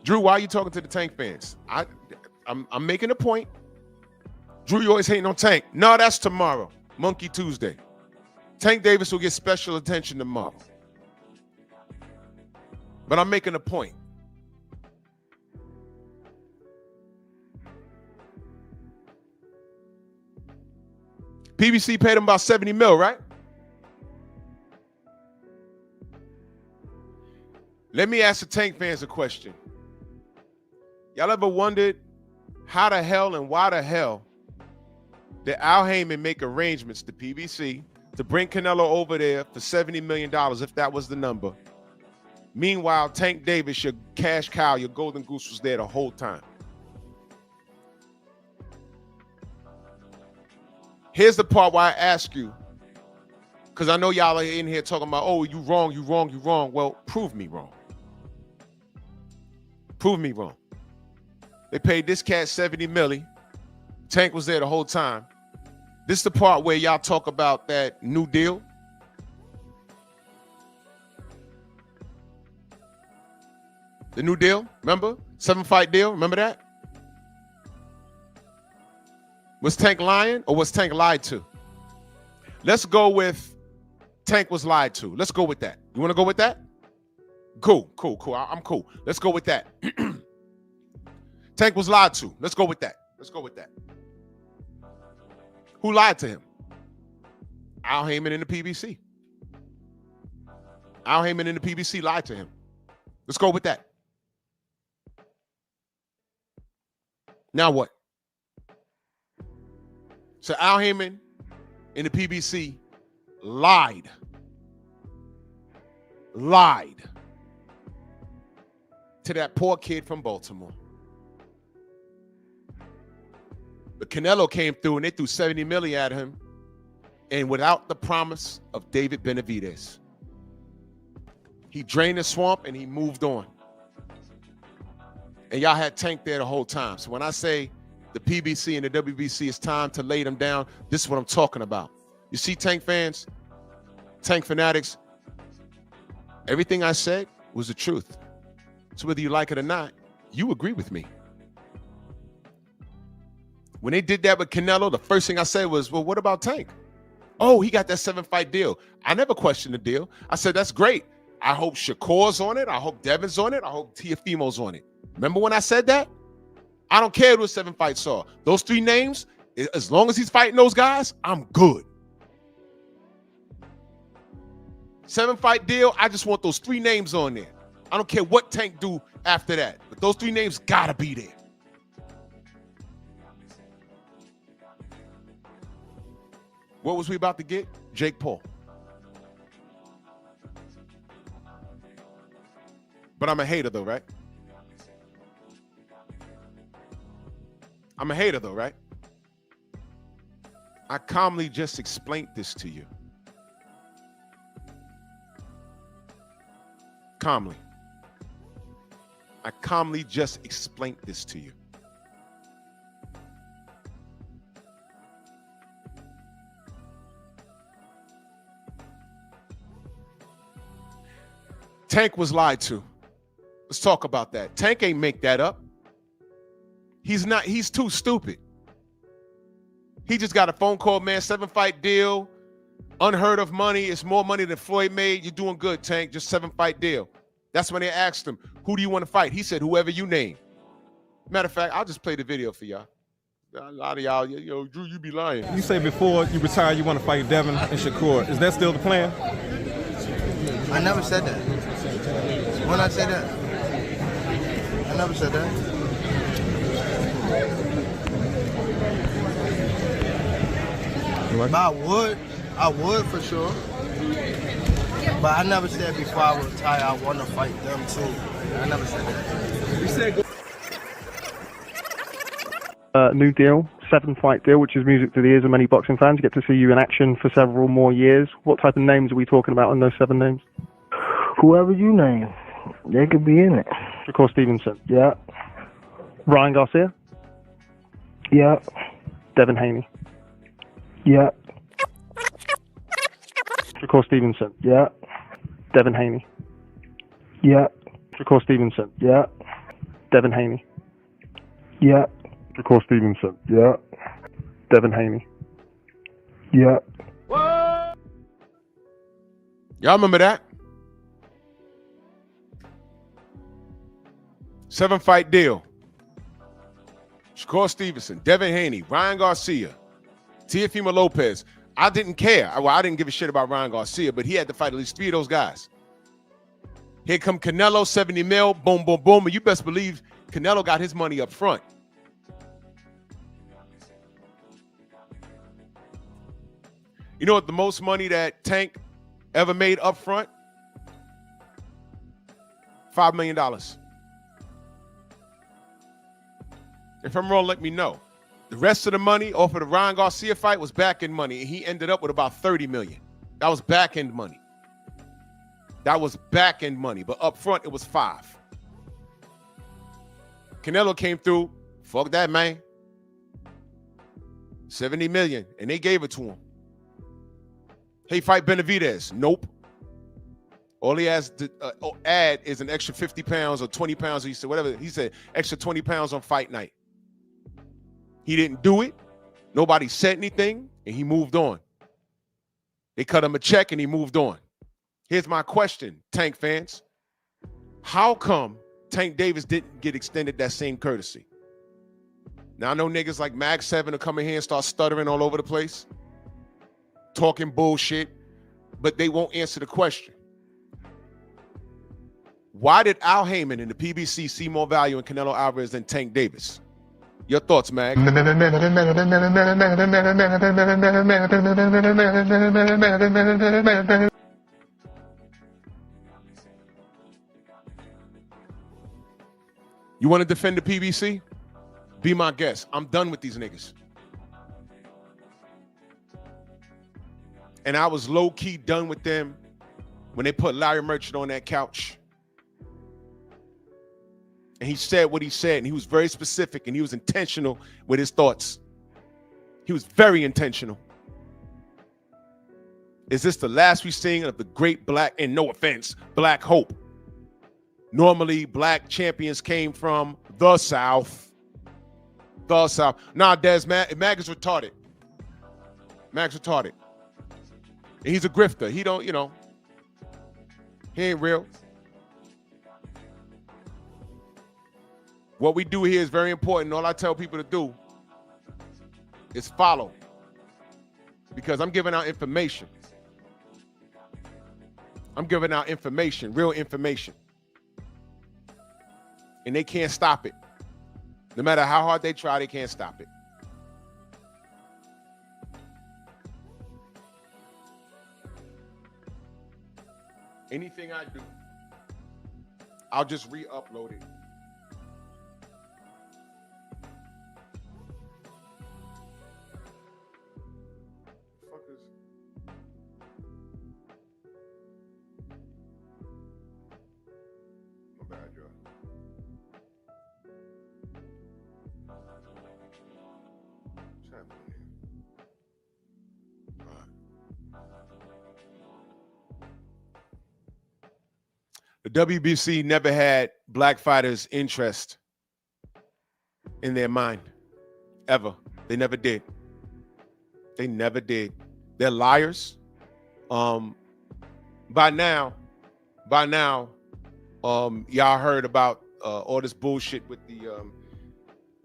Drew, why are you talking to the Tank fans? I'm making a point. Drew, you always hating on Tank. No, that's tomorrow. Monkey Tuesday. Tank Davis will get special attention tomorrow. But I'm making a point. PBC paid him about 70 mil, right? Let me ask the Tank fans a question. Y'all ever wondered how the hell and why the hell did Al Heyman make arrangements to PBC to bring Canelo over there for $70 million, if that was the number? Meanwhile, Tank Davis, your cash cow, your golden goose, was there the whole time. Here's the part why I ask you, because I know y'all are in here talking about, oh, you wrong, you wrong, you wrong. Well, prove me wrong. Prove me wrong. They paid this cat 70 milli. Tank was there the whole time. This is the part where y'all talk about that new deal. The new deal, remember? 7-fight deal, remember that? Was Tank lying or was Tank lied to? Let's go with Tank was lied to. Let's go with that. You want to go with that? Cool. I'm cool. Let's go with that. Tank was lied to. Let's go with that. Who lied to him? Al Heyman in the PBC. Al Heyman in the PBC lied to him. Let's go with that. Now what? So Al Heyman in the PBC lied to that poor kid from Baltimore. But Canelo came through and they threw 70 million at him, and without the promise of David Benavidez. He drained the swamp and he moved on. And y'all had Tank there the whole time. So when I say the PBC and the WBC, it's time to lay them down, this is what I'm talking about. You see, Tank fans, Tank fanatics, everything I said was the truth. So whether you like it or not, you agree with me. When they did that with Canelo, the first thing I said was, well, what about Tank? Oh, he got that 7-fight deal. I never questioned the deal. I said, that's great. I hope Shakur's on it. I hope Devin's on it. I hope Teofimo's on it. Remember when I said that? I don't care who the 7 fights are. Those 3 names, as long as he's fighting those guys, I'm good. 7-fight deal, I just want those 3 names on there. I don't care what Tank do after that, but those 3 names gotta be there. What was we about to get? Jake Paul. But I'm a hater though, right? I'm a hater though, right? I calmly just explained this to you. Calmly. I calmly just explained this to you. Tank was lied to. Let's talk about that. Tank ain't make that up. He's too stupid. He just got a phone call, man, 7-fight deal, unheard of money. It's more money than Floyd made. You're doing good, Tank, just 7-fight deal. That's when they asked him, who do you want to fight? He said, whoever you name. Matter of fact, I'll just play the video for y'all. A lot of y'all, yo, Drew, you be lying. You say before you retire, you want to fight Devin and Shakur. Is that still the plan? I never said that. When I said that? I never said that. But I would for sure. But I never said before I retire I want to fight them too. I never said that. You said New deal, 7-fight deal, which is music to the ears of many boxing fans. Get to see you in action for several more years. What type of names are we talking about in those 7 names? Whoever you name, they could be in it. Shakur Stevenson. Yeah. Ryan Garcia. Yeah. Devin Haney. Yeah. Shakur Stevenson. Yeah. Devin Haney. Yeah. Shakur Stevenson. Yeah. Devin Haney. Yeah. Shakur Stevenson. Yeah. Devin Haney. Yeah. Y'all remember that? 7-fight deal. Shakur Stevenson, Devin Haney, Ryan Garcia, Teofimo Lopez. I didn't care. Well, I didn't give a shit about Ryan Garcia, but he had to fight at least 3 of those guys. Here come Canelo, 70 mil, boom, boom, boom. And you best believe Canelo got his money up front. You know what the most money that Tank ever made up front? $5 million. If I'm wrong, let me know. The rest of the money off of the Ryan Garcia fight was back-end money, and he ended up with about $30 million. That was back-end money. That was back-end money, but up front, it was 5. Canelo came through, fuck that, man. 70 million, and they gave it to him. Hey, fight Benavidez. Nope. All he has to add is an extra 50 pounds or 20 pounds. He said, whatever. He said, extra 20 pounds on fight night. He didn't do it. Nobody said anything, and he moved on. They cut him a check, and he moved on. Here's my question, Tank fans. How come Tank Davis didn't get extended that same courtesy? Now, I know niggas like Mag 7 will come in here and start stuttering all over the place, talking bullshit, but they won't answer the question. Why did Al Heyman and the PBC see more value in Canelo Alvarez than Tank Davis? Your thoughts, Mag? You want to defend the PBC? Be my guest. I'm done with these niggas. And I was low-key done with them when they put Larry Merchant on that couch. And he said what he said, and he was very specific, and he was intentional with his thoughts. He was very intentional. Is this the last we've seen of the great black, and no offense, black hope? Normally, black champions came from the South. The South. Nah, Des, Mag is retarded. Mag's retarded. And he's a grifter. He don't, he ain't real. What we do here is very important. All I tell people to do is follow. Because I'm giving out information. I'm giving out information, real information. And they can't stop it. No matter how hard they try, they can't stop it. Anything I do, I'll just re-upload it. The WBC never had black fighters' interest in their mind, ever. They never did. They never did. They're liars. By now, y'all heard about all this bullshit with the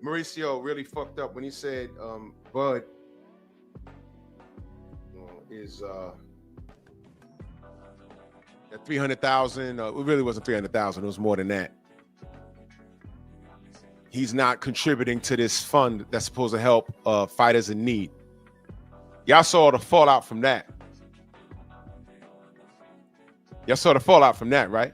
Mauricio really fucked up when he said Bud is at 300,000. It really wasn't 300,000. It was more than that. He's not contributing to this fund that's supposed to help fighters in need. Y'all saw the fallout from that. Y'all saw the fallout from that, right?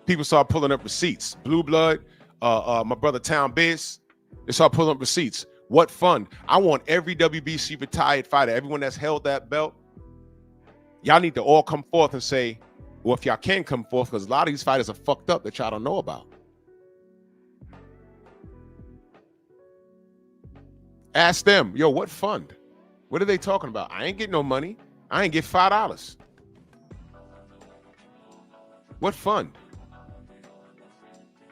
People started pulling up receipts. Blue Blood, my brother Town Biz, they started pulling up receipts. What fund? I want every WBC retired fighter, everyone that's held that belt, y'all need to all come forth and say, well, if y'all can come forth, because a lot of these fighters are fucked up that y'all don't know about. Ask them, yo, what fund? What are they talking about? I ain't getting no money. I ain't get $5. What fund?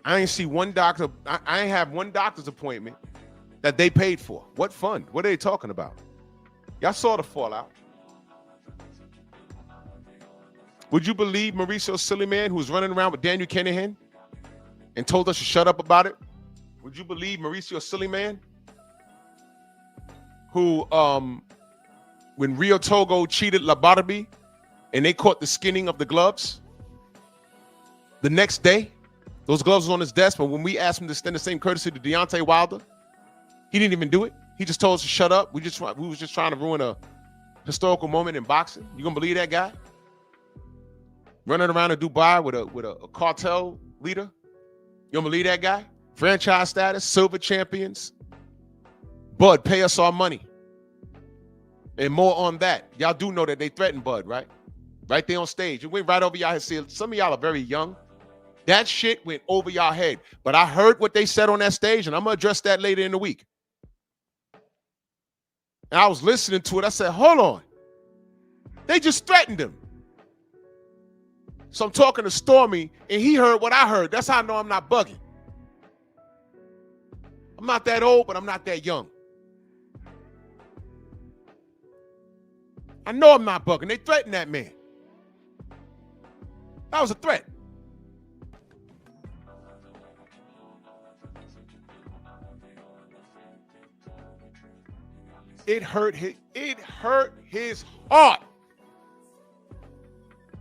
I ain't see one doctor. I ain't have one doctor's appointment that they paid for. What fund? What are they talking about? Y'all saw the fallout. Would you believe Mauricio Sillyman, who was running around with Daniel Kinahan and told us to shut up about it? Would you believe Mauricio Sillyman, who, when Rio Togo cheated Labarbi and they caught the skinning of the gloves, the next day, those gloves was on his desk, but when we asked him to extend the same courtesy to Deontay Wilder, he didn't even do it. He just told us to shut up. We was just trying to ruin a historical moment in boxing. You gonna believe that guy? Running around in Dubai with a cartel leader? You gonna believe that guy? Franchise status, silver champions. Bud, pay us our money. And more on that. Y'all do know that they threatened Bud, right? Right there on stage. It went right over y'all head. See, some of y'all are very young. That shit went over y'all head. But I heard what they said on that stage, and I'm going to address that later in the week. And I was listening to it. I said, hold on. They just threatened him. So I'm talking to Stormy, and he heard what I heard. That's how I know I'm not bugging. I'm not that old, but I'm not that young. I know I'm not bugging. They threatened that man. That was a threat. It hurt his heart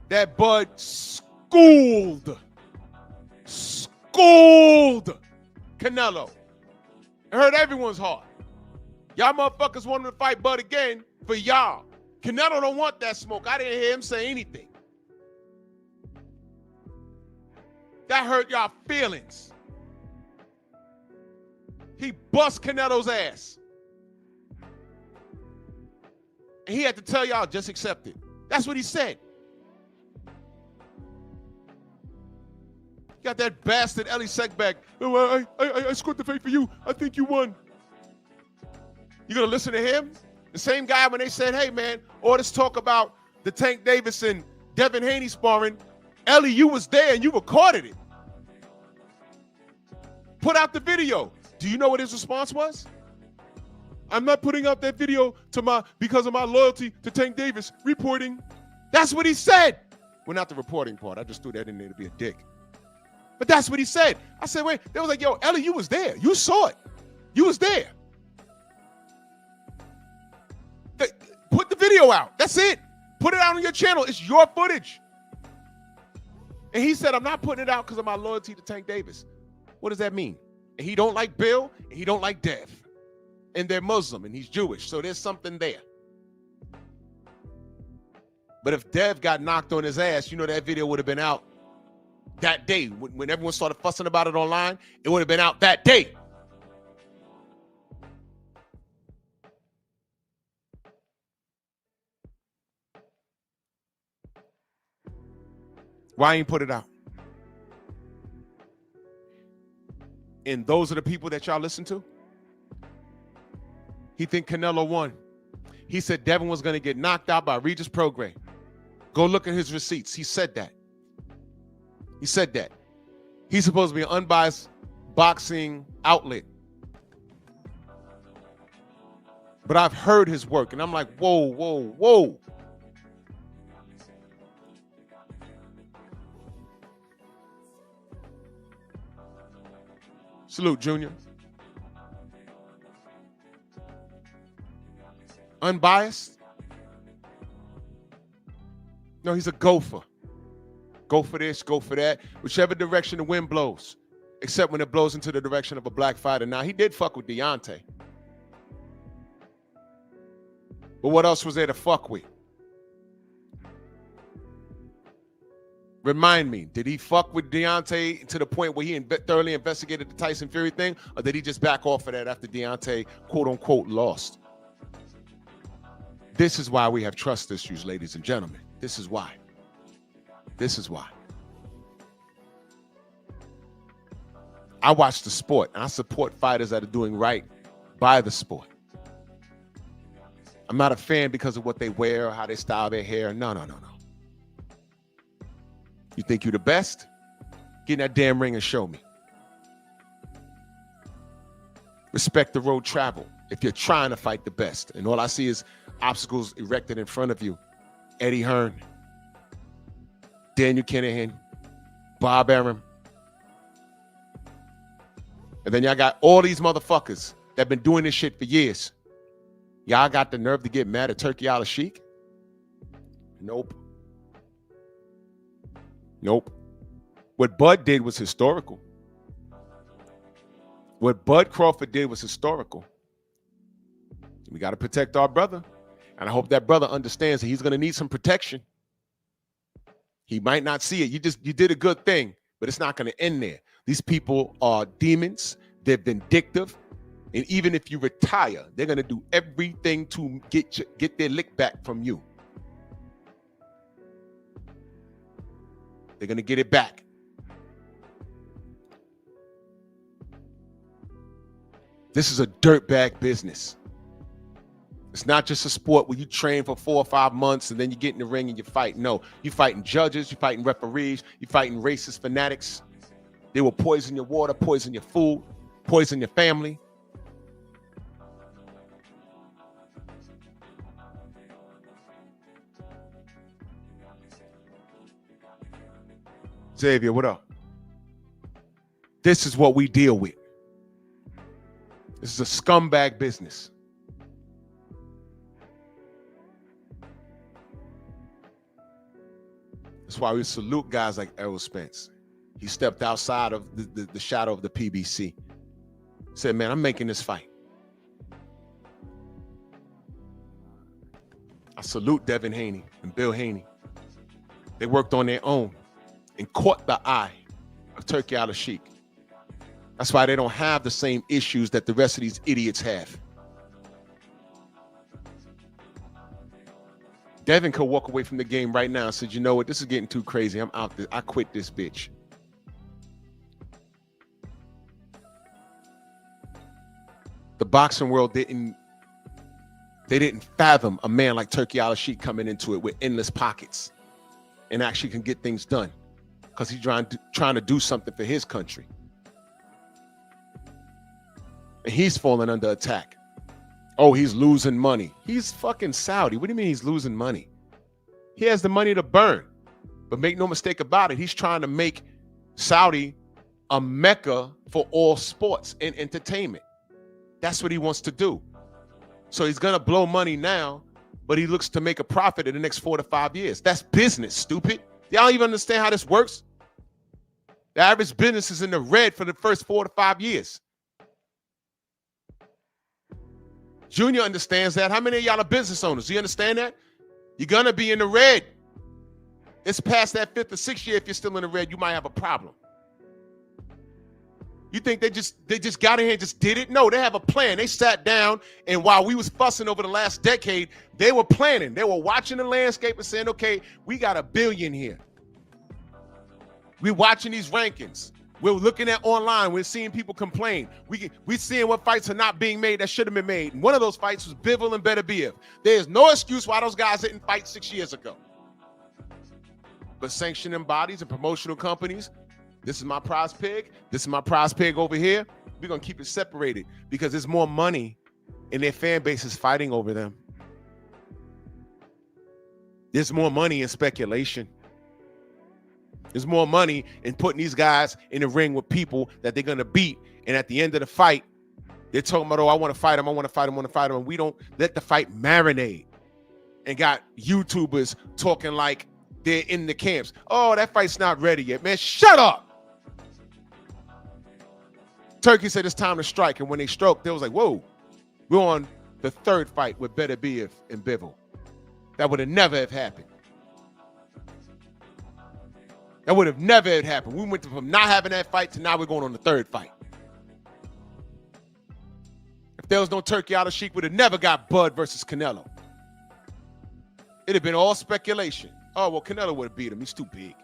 that Bud schooled Canelo. It hurt everyone's heart. Y'all motherfuckers wanted to fight Bud again for y'all. Canelo don't want that smoke. I didn't hear him say anything. That hurt y'all feelings. He bust Canelo's ass. And he had to tell y'all, just accept it. That's what he said. Got that bastard Ellie Seckback. Oh, I scored the fate for you. I think you won. You gonna listen to him? The same guy when they said, hey man, all this talk about the Tank Davis and Devin Haney sparring, Ellie, you was there and you recorded it. Put out the video. Do you know what his response was? I'm not putting out that video because of my loyalty to Tank Davis. Reporting. That's what he said. Well, not the reporting part. I just threw that in there to be a dick. But that's what he said. I said, wait. They was like, yo, Ellie, you was there. You saw it. You was there. Put the video out. That's it. Put it out on your channel. It's your footage. And he said, I'm not putting it out because of my loyalty to Tank Davis. What does that mean? And he don't like Bill, and he don't like Dev. And they're Muslim, and he's Jewish. So there's something there. But if Dev got knocked on his ass, you know that video would have been out that day. When everyone started fussing about it online, it would have been out that day. Why ain't put it out? And those are the people that y'all listen to? He think Canelo won. He said Devin was going to get knocked out by Regis Prograis. Go look at his receipts. He said that. He said that. He's supposed to be an unbiased boxing outlet. But I've heard his work, and I'm like, whoa, whoa, whoa. Salute, Junior. Unbiased? No, he's a gopher. Go for this, go for that. Whichever direction the wind blows. Except when it blows into the direction of a black fighter. Now, he did fuck with Deontay. But what else was there to fuck with? Remind me, did he fuck with Deontay to the point where he thoroughly investigated the Tyson Fury thing? Or did he just back off of that after Deontay, quote unquote, lost? This is why we have trust issues, ladies and gentlemen. This is why. This is why. I watch the sport, and I support fighters that are doing right by the sport. I'm not a fan because of what they wear or how they style their hair. No, no, no, no. You think you're the best? Get in that damn ring and show me. Respect the road travel if you're trying to fight the best. And all I see is obstacles erected in front of you. Eddie Hearn, Daniel Kinahan, Bob Arum. And then y'all got all these motherfuckers that been doing this shit for years. Y'all got the nerve to get mad at Turki Al-Sheikh? Nope. Nope. What Bud did was historical. What Bud Crawford did was historical. We got to protect our brother. And I hope that brother understands that he's going to need some protection. He might not see it. You did a good thing, but it's not going to end there. These people are demons. They're vindictive. And even if you retire, they're going to do everything to get their lick back from you. They're going to get it back. This is a dirtbag business. It's not just a sport where you train for 4 or 5 months and then you get in the ring and you fight. No, you're fighting judges, you're fighting referees, you're fighting racist fanatics. They will poison your water, poison your food, poison your family. Xavier, what up? This is what we deal with. This is a scumbag business. That's why we salute guys like Errol Spence. He stepped outside of the shadow of the PBC. Said, man, I'm making this fight. I salute Devin Haney and Bill Haney. They worked on their own and caught the eye of Turki Al-Sheikh. That's why they don't have the same issues that the rest of these idiots have. Devin could walk away from the game right now and said, you know what, this is getting too crazy. I'm out there. I quit this bitch. The boxing world didn't fathom a man like Turki Al-Sheikh coming into it with endless pockets and actually can get things done because he's trying to do something for his country. And he's falling under attack. Oh, he's losing money. He's fucking Saudi. What do you mean he's losing money? He has the money to burn. But make no mistake about it, he's trying to make Saudi a mecca for all sports and entertainment. That's what he wants to do. So he's going to blow money now, but he looks to make a profit in the next 4 to 5 years. That's business, stupid. Y'all don't even understand how this works. The average business is in the red for the first 4 to 5 years. Junior understands that. How many of y'all are business owners? Do you understand that? You're going to be in the red. It's past that 5th or 6th year. If you're still in the red, you might have a problem. You think they just got in here and just did it? No, they have a plan. They sat down, and while we was fussing over the last decade, they were planning. They were watching the landscape and saying, okay, we got $1 billion here. We're watching these rankings. We're looking at online. We're seeing people complain. We're seeing what fights are not being made that should have been made. And one of those fights was Bivol and Beterbiev. There's no excuse why those guys didn't fight 6 years ago. But sanctioning bodies and promotional companies, this is my prize pig. This is my prize pig over here. We're going to keep it separated because there's more money and their fan base is fighting over them. There's more money in speculation. There's more money in putting these guys in the ring with people that they're going to beat. And at the end of the fight, they're talking about, oh, I want to fight him. I want to fight him. I want to fight him. And we don't let the fight marinate. And got YouTubers talking like they're in the camps. Oh, that fight's not ready yet. Man, shut up. Turkey said it's time to strike. And when they stroked, they was like, whoa, we're on the 3rd fight with Beterbiev and Bivol. That would have never have happened. That would have never happened. We went from not having that fight to now we're going on the 3rd fight. If there was no Turki Al-Sheikh, would have never got Bud versus Canelo. It'd have been all speculation. Oh, well, Canelo would have beat him. He's too big.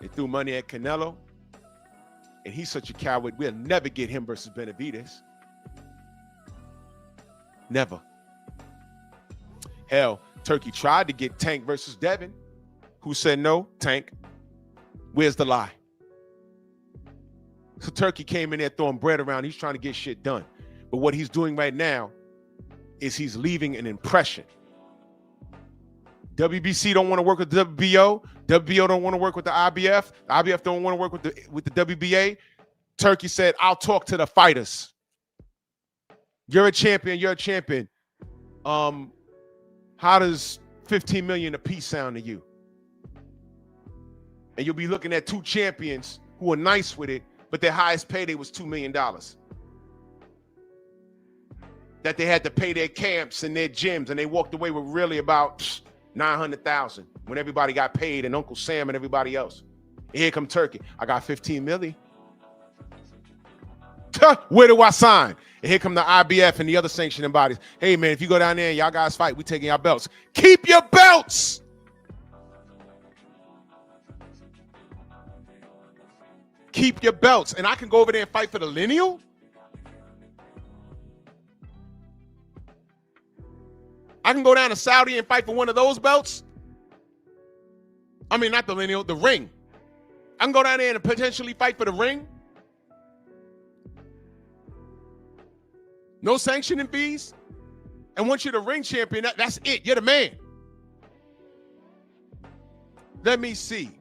They threw money at Canelo, and he's such a coward. We'll never get him versus Benavidez. Never. Hell, Turkey tried to get Tank versus Devin. Who said no? Tank. Where's the lie? So Turkey came in there throwing bread around. He's trying to get shit done. But what he's doing right now is he's leaving an impression. WBC don't want to work with the WBO. WBO don't want to work with the IBF. The IBF don't want to work with the WBA. Turkey said, I'll talk to the fighters. You're a champion. You're a champion. How does 15 million a piece sound to you? And you'll be looking at two champions who are nice with it, but their highest payday was $2 million. That they had to pay their camps and their gyms, and they walked away with really about 900,000 when everybody got paid, and Uncle Sam and everybody else. And here come Turkey. I got 15 million. Where do I sign? And here come the IBF and the other sanctioning bodies. Hey man, if you go down there and y'all guys fight, we taking your belts. Keep your belts. Keep your belts. And I can go over there and fight for the lineal? I can go down to Saudi and fight for one of those belts? I mean, not the lineal, the ring. I can go down there and potentially fight for the ring? No sanctioning fees? And once you're the ring champion, that's it. You're the man. Let me see.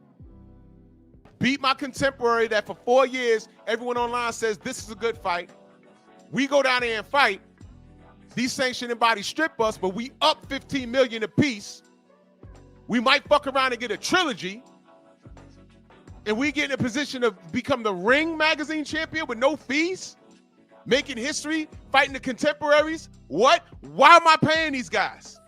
Beat my contemporary that for 4 years, everyone online says this is a good fight. We go down there and fight. These sanctioning bodies strip us, but we up 15 million a piece. We might fuck around and get a trilogy. And we get in a position to become the Ring magazine champion with no fees? Making history, fighting the contemporaries. What? Why am I paying these guys?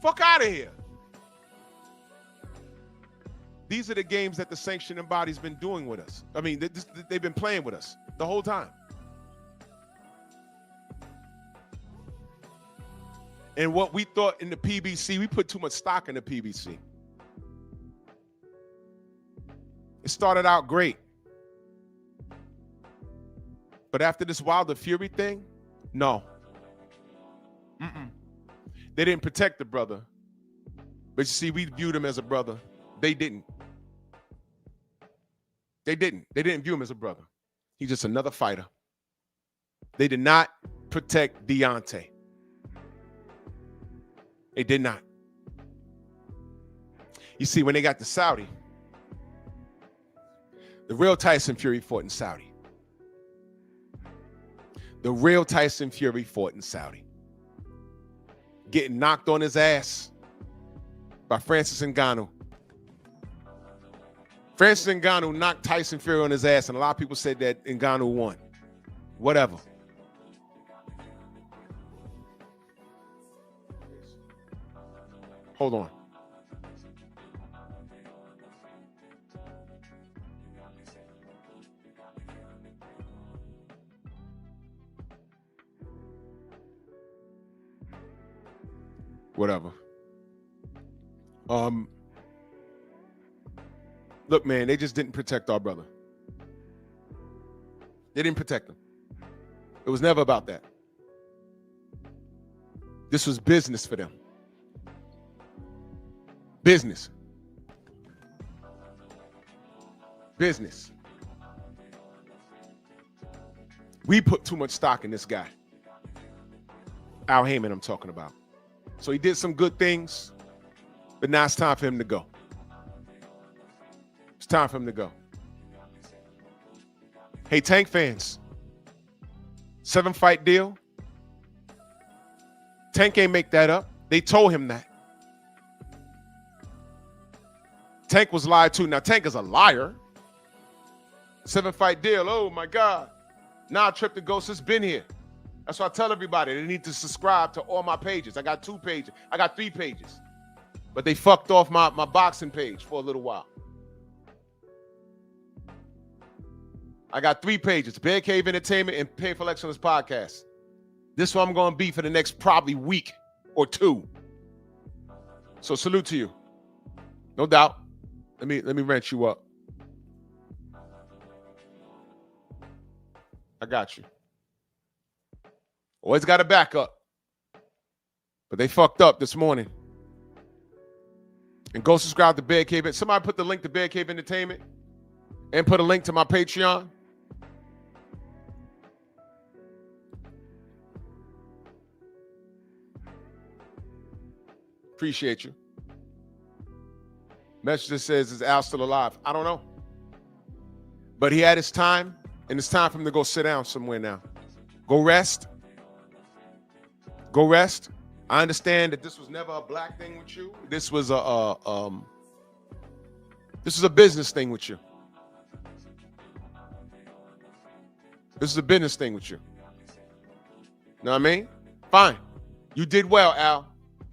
Fuck out of here. These are the games that the sanctioning body's been doing with us. I mean, they've been playing with us the whole time. And what we thought in the PBC, we put too much stock in the PBC. It started out great. But after this Wilder Fury thing, no. They didn't protect the brother. But you see, we viewed him as a brother. They didn't. They didn't. They didn't view him as a brother. He's just another fighter. They did not protect Deontay. They did not. You see, when they got to Saudi, the real Tyson Fury fought in Saudi. The real Tyson Fury fought in Saudi. Getting knocked on his ass by Francis Ngannou. Francis Ngannou knocked Tyson Fury on his ass, and a lot of people said that Ngannou won. Whatever. Hold on. Whatever. Look, man, they just didn't protect our brother. They didn't protect him. It was never about that. This was business for them. Business. Business. We put too much stock in this guy. Al Heyman, I'm talking about. So he did some good things, but now it's time for him to go. It's time for him to go. Hey, Tank fans, 7-fight deal. Tank ain't make that up. They told him that. Tank was lied to. Now, Tank is a liar. 7-fight deal. Oh, my God. Now, Trip the Ghost has been here. That's why I tell everybody they need to subscribe to all my pages. I got 2 pages. I got 3 pages. But they fucked off my boxing page for a little while. I got 3 pages. Bear Cave Entertainment and Painful Excellence Podcast. This one I'm going to be for the next probably week or 2. So salute to you. No doubt. Let me rent you up. I got you. Always got a backup. But they fucked up this morning. And go subscribe to Bear Cave. Somebody put the link to Bear Cave Entertainment and put a link to my Patreon. Appreciate you. Message that says, is Al still alive? I don't know. But he had his time, and it's time for him to go sit down somewhere now. Go rest. Go rest. I understand that this was never a black thing with you. This was a business thing with you. This is a business thing with you. Know what I mean? Fine. You did well, Al.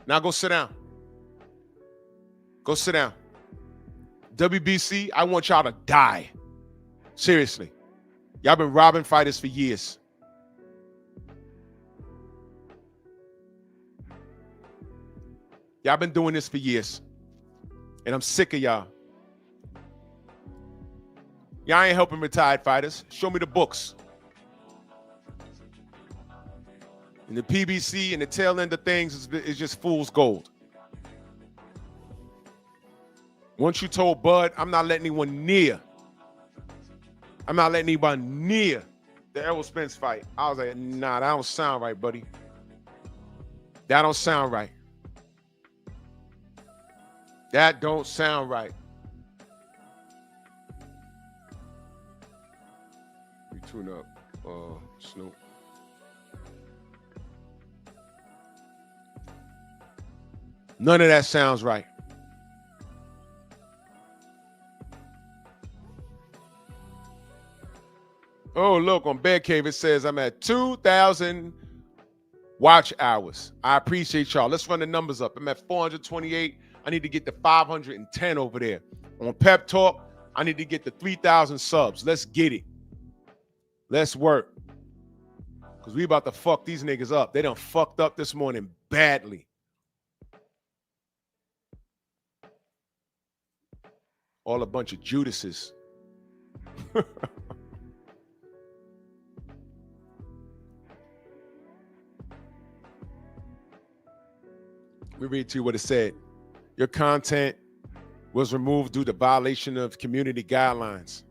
Now go sit down. Go sit down. WBC, I want y'all to die. Seriously. Y'all been robbing fighters for years. Y'all been doing this for years. And I'm sick of y'all. Y'all ain't helping retired fighters. Show me the books. And the PBC and the tail end of things is just fool's gold. Once you told Bud, I'm not letting anyone near. I'm not letting anyone near the Errol Spence fight. I was like, nah, that don't sound right, buddy. That don't sound right. That don't sound right. We tune up, Snoop. None of that sounds right. Oh, look, on Bear Cave, it says I'm at 2,000 watch hours. I appreciate y'all. Let's run the numbers up. I'm at 428. I need to get to 510 over there. On Pep Talk, I need to get to 3,000 subs. Let's get it. Let's work. Because we about to fuck these niggas up. They done fucked up this morning badly. All a bunch of Judases. Let me read to you what it said. Your content was removed due to violation of community guidelines.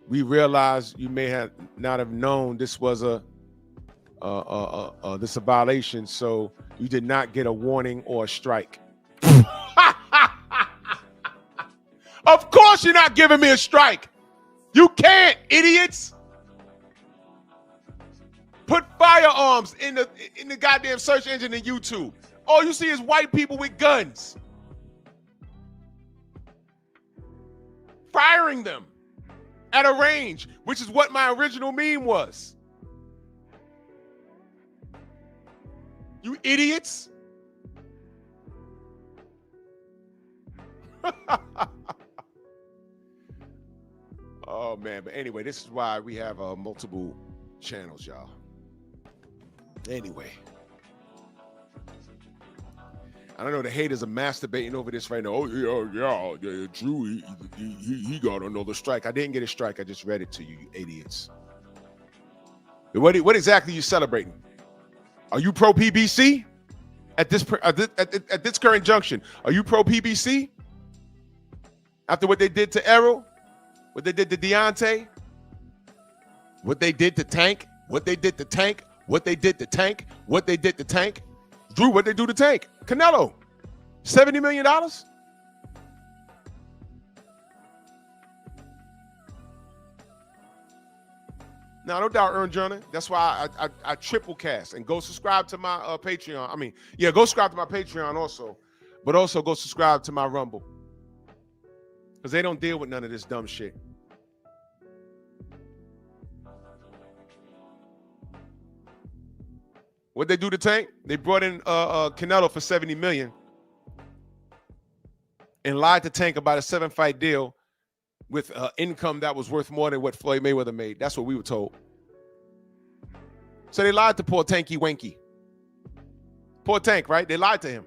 We realize you may have not have known this was a violation, so you did not get a warning or a strike. Of course you're not giving me a strike. You can't, idiots. Put firearms in the goddamn search engine in YouTube. All you see is white people with guns. Firing them at a range, which is what my original meme was. You idiots. Oh, man. But anyway, this is why we have multiple channels, y'all. Anyway. I don't know, the haters are masturbating over this right now. Oh, yeah, Drew, he got another strike. I didn't get a strike. I just read it to you, you idiots. What exactly are you celebrating? Are you pro PBC at this current junction? Are you pro PBC? After what they did to Errol, what they did to Deontay, what they did to Tank, what they did to Tank, what they did to Tank, what they did to Tank. Drew, what they do to Tank? Canelo, $70 million? Now, no doubt, Earn Journey. That's why I triple cast. And go subscribe to my Patreon. I mean, yeah, go subscribe to my Patreon also. But also go subscribe to my Rumble. Because they don't deal with none of this dumb shit. What they do to Tank? They brought in Canelo for $70 million and lied to Tank about a 7-fight deal with income that was worth more than what Floyd Mayweather made. That's what we were told. So they lied to poor Tanky Wanky. Poor Tank, right? They lied to him.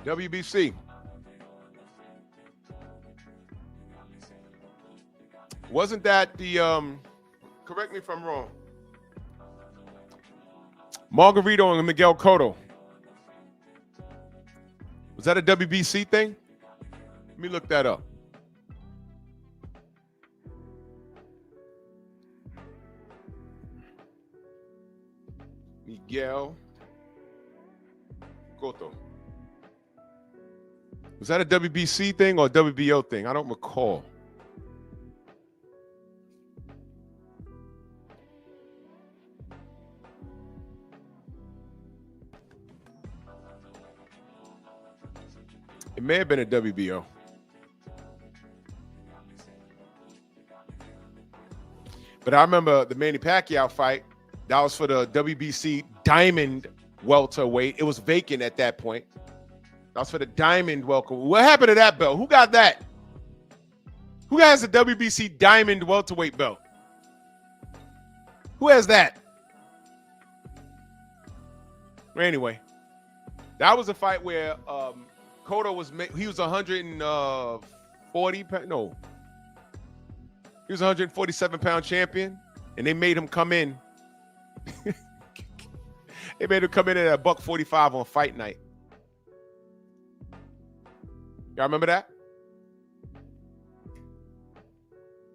WBC. Wasn't that the, correct me if I'm wrong, Margarito and Miguel Cotto? Was that a WBC thing? Let me look that up. Miguel Cotto. Was that a WBC thing or a WBO thing? I don't recall. It may have been a WBO. But I remember the Manny Pacquiao fight. That was for the WBC Diamond welterweight. It was vacant at that point. That was for the Diamond welterweight. What happened to that belt? Who got that? Who has the WBC Diamond welterweight belt? Who has that? Anyway, that was a fight where Cotto was, he was 140 pound, no. He was a 147-pound champion, and they made him come in. They made him come in at $145 on fight night. Y'all remember that?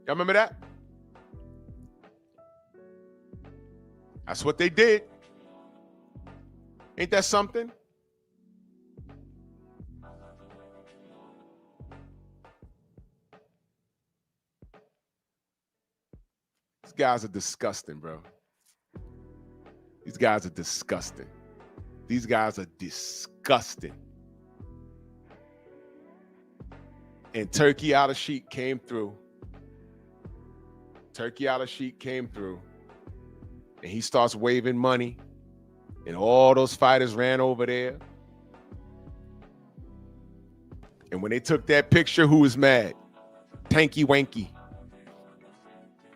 Y'all remember that? That's what they did. Ain't that something? These guys are disgusting, bro. These guys are disgusting. These guys are disgusting. And Turkey out of sheet came through. Turkey out of sheet came through. And he starts waving money. And all those fighters ran over there. And when they took that picture, who was mad? Tanky Wanky.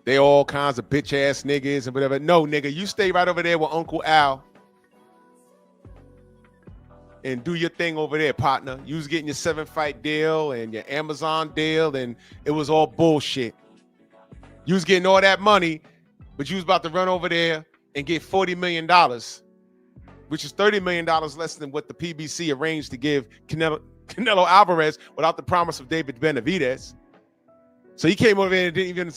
They all kinds of bitch ass niggas and whatever. No, nigga, you stay right over there with Uncle Al and do your thing over there, partner. You was getting your 7-fight deal and your Amazon deal, and it was all bullshit. You was getting all that money, but you was about to run over there and get $40 million, which is $30 million less than what the PBC arranged to give Canelo Alvarez without the promise of David Benavidez. So he came over there and didn't even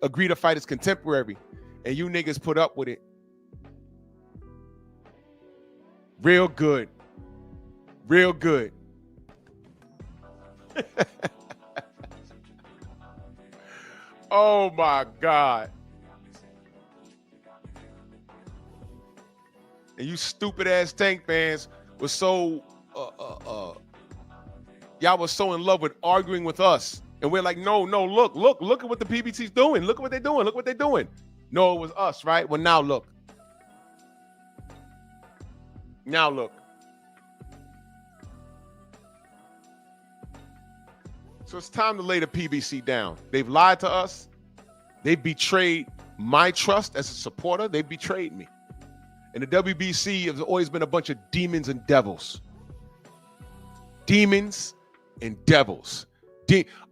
agree to fight his contemporary. And you niggas put up with it. Real good. Real good. Oh, my God. And you stupid-ass Tank fans were so... y'all was so in love with arguing with us. And we're like, no, look at what the PBC's doing. Look at what they're doing. Look what they're doing. No, it was us, right? Well, now look. Now look. So it's time to lay the PBC down. They've lied to us. They've betrayed my trust as a supporter. They've betrayed me. And the WBC has always been a bunch of demons and devils. Demons and devils.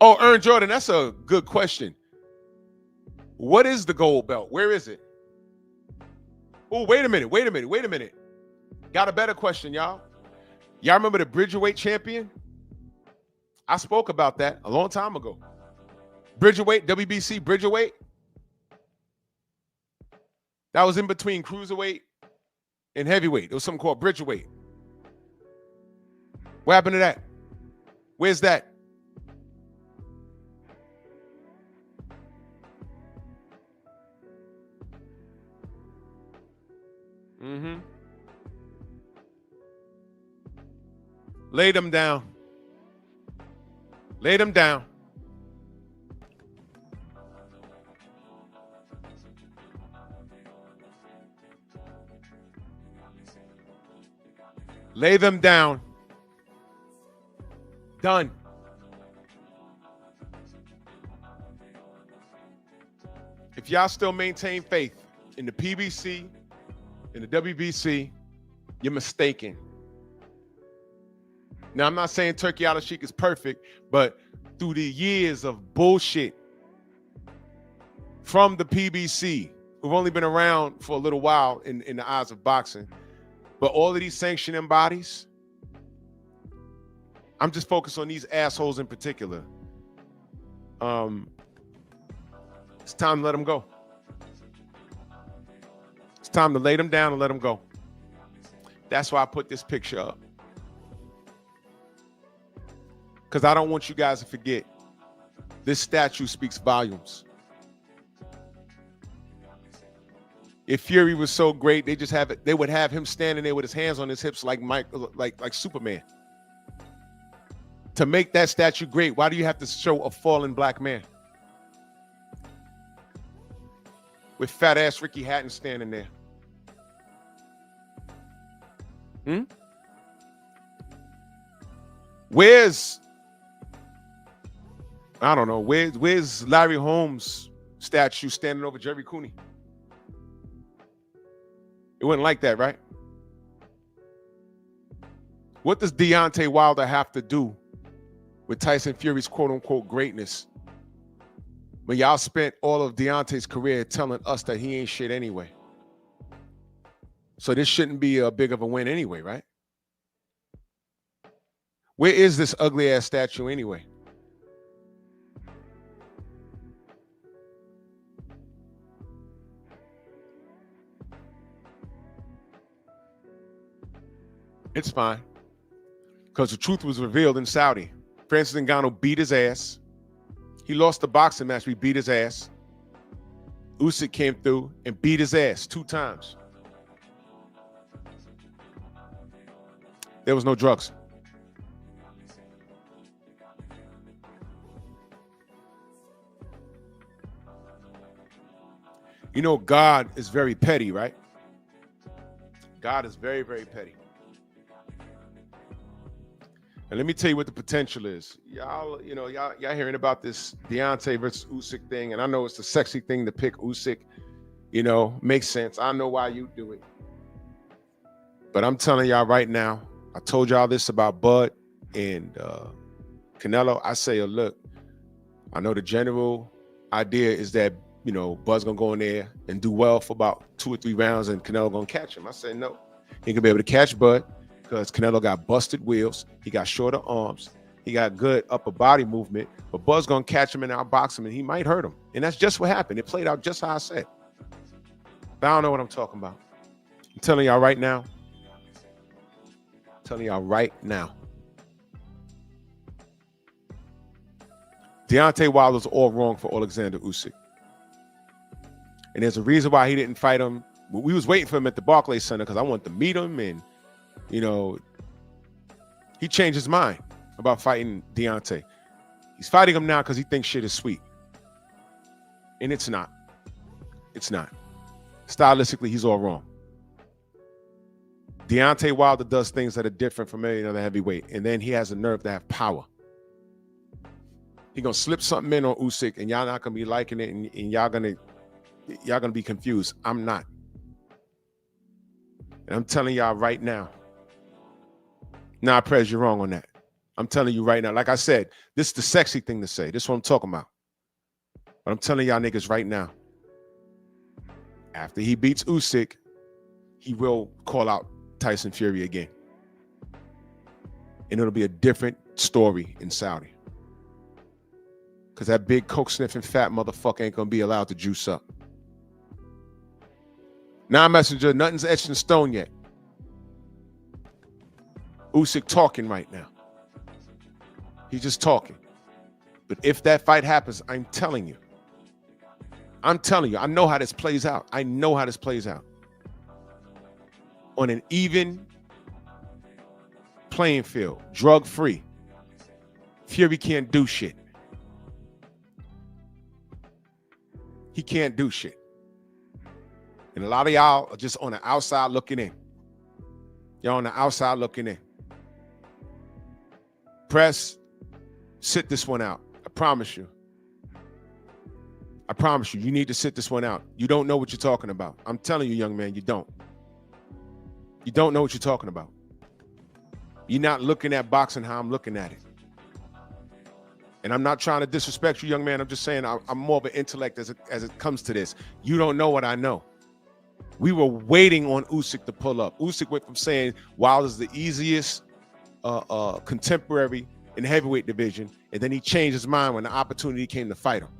Oh, Ern Jordan, that's a good question. What is the gold belt? Where is it? Oh, wait a minute. Got a better question, y'all. Y'all remember the Bridgerweight champion? I spoke about that a long time ago. Bridgerweight, WBC Bridgerweight. That was in between cruiserweight and heavyweight. There was something called Bridgerweight. What happened to that? Where's that? Lay them down. Lay them down. Lay them down. Done. If y'all still maintain faith in the PBC, in the WBC, you're mistaken. Now, I'm not saying Turkey Al Sheikh is perfect, but through the years of bullshit from the PBC, who've only been around for a little while in the eyes of boxing, but all of these sanctioning bodies, I'm just focused on these assholes in particular. It's time to let them go. It's time to lay them down and let them go. That's why I put this picture up. Because I don't want you guys to forget, this statue speaks volumes. If Fury was so great, they would have him standing there with his hands on his hips like Superman. To make that statue great, why do you have to show a fallen black man? With fat ass Ricky Hatton standing there. Where's Larry Holmes' statue standing over Jerry Cooney? It wasn't like that, right? What does Deontay Wilder have to do with Tyson Fury's quote-unquote greatness when y'all spent all of Deontay's career telling us that he ain't shit anyway? So this shouldn't be a big of a win anyway, right? Where is this ugly-ass statue anyway? It's fine. Because the truth was revealed in Saudi. Francis Ngannou beat his ass. He lost the boxing match. We beat his ass. Usyk came through and beat his ass 2 times. There was no drugs. You know, God is very petty, right? God is very, very petty. And let me tell you what the potential is. Y'all hearing about this Deontay versus Usyk thing, and I know it's a sexy thing to pick Usyk. You know, makes sense. I know why you do it. But I'm telling y'all right now, I told y'all this about Bud and Canelo. I say, look, I know the general idea is that, you know, Bud's gonna go in there and do well for about 2 or 3 rounds and Canelo gonna catch him. I say, no, he can be able to catch Bud because Canelo got busted wheels. He got shorter arms. He got good upper body movement, but Bud's gonna catch him and outbox him and he might hurt him. And that's just what happened. It played out just how I said. But I don't know what I'm talking about. I'm telling y'all right now. Deontay Wilder's all wrong for Alexander Usyk. And there's a reason why he didn't fight him. We was waiting for him at the Barclays Center because I wanted to meet him, and you know, he changed his mind about fighting Deontay. He's fighting him now because he thinks shit is sweet. And it's not. It's not. Stylistically, he's all wrong. Deontay Wilder does things that are different from any other heavyweight, and then he has a nerve to have power. He's gonna slip something in on Usyk, and y'all not gonna be liking it, and y'all gonna be confused. I'm not. And I'm telling y'all right now. Nah, Prez, you're wrong on that. I'm telling you right now. Like I said, this is the sexy thing to say. This is what I'm talking about. But I'm telling y'all niggas right now. After he beats Usyk, he will call out Tyson Fury again. And it'll be a different story in Saudi. Because that big coke sniffing fat motherfucker ain't gonna be allowed to juice up. Now, Messenger, nothing's etched in stone yet. Usyk talking right now. He's just talking. But if that fight happens, I'm telling you. I know how this plays out. I know how this plays out. On an even playing field, drug-free, Fury can't do shit. He can't do shit. And a lot of y'all are just on the outside looking in. Y'all on the outside looking in. Press, sit this one out. I promise you. I promise you, you need to sit this one out. You don't know what you're talking about. I'm telling you, young man, you don't. You don't know what you're talking about. You're not looking at boxing how I'm looking at it. And I'm not trying to disrespect you, young man. I'm just saying I'm more of an intellect as it comes to this. You don't know what I know. We were waiting on Usyk to pull up. Usyk went from saying Wilder's the easiest contemporary in the heavyweight division, and then he changed his mind when the opportunity came to fight him.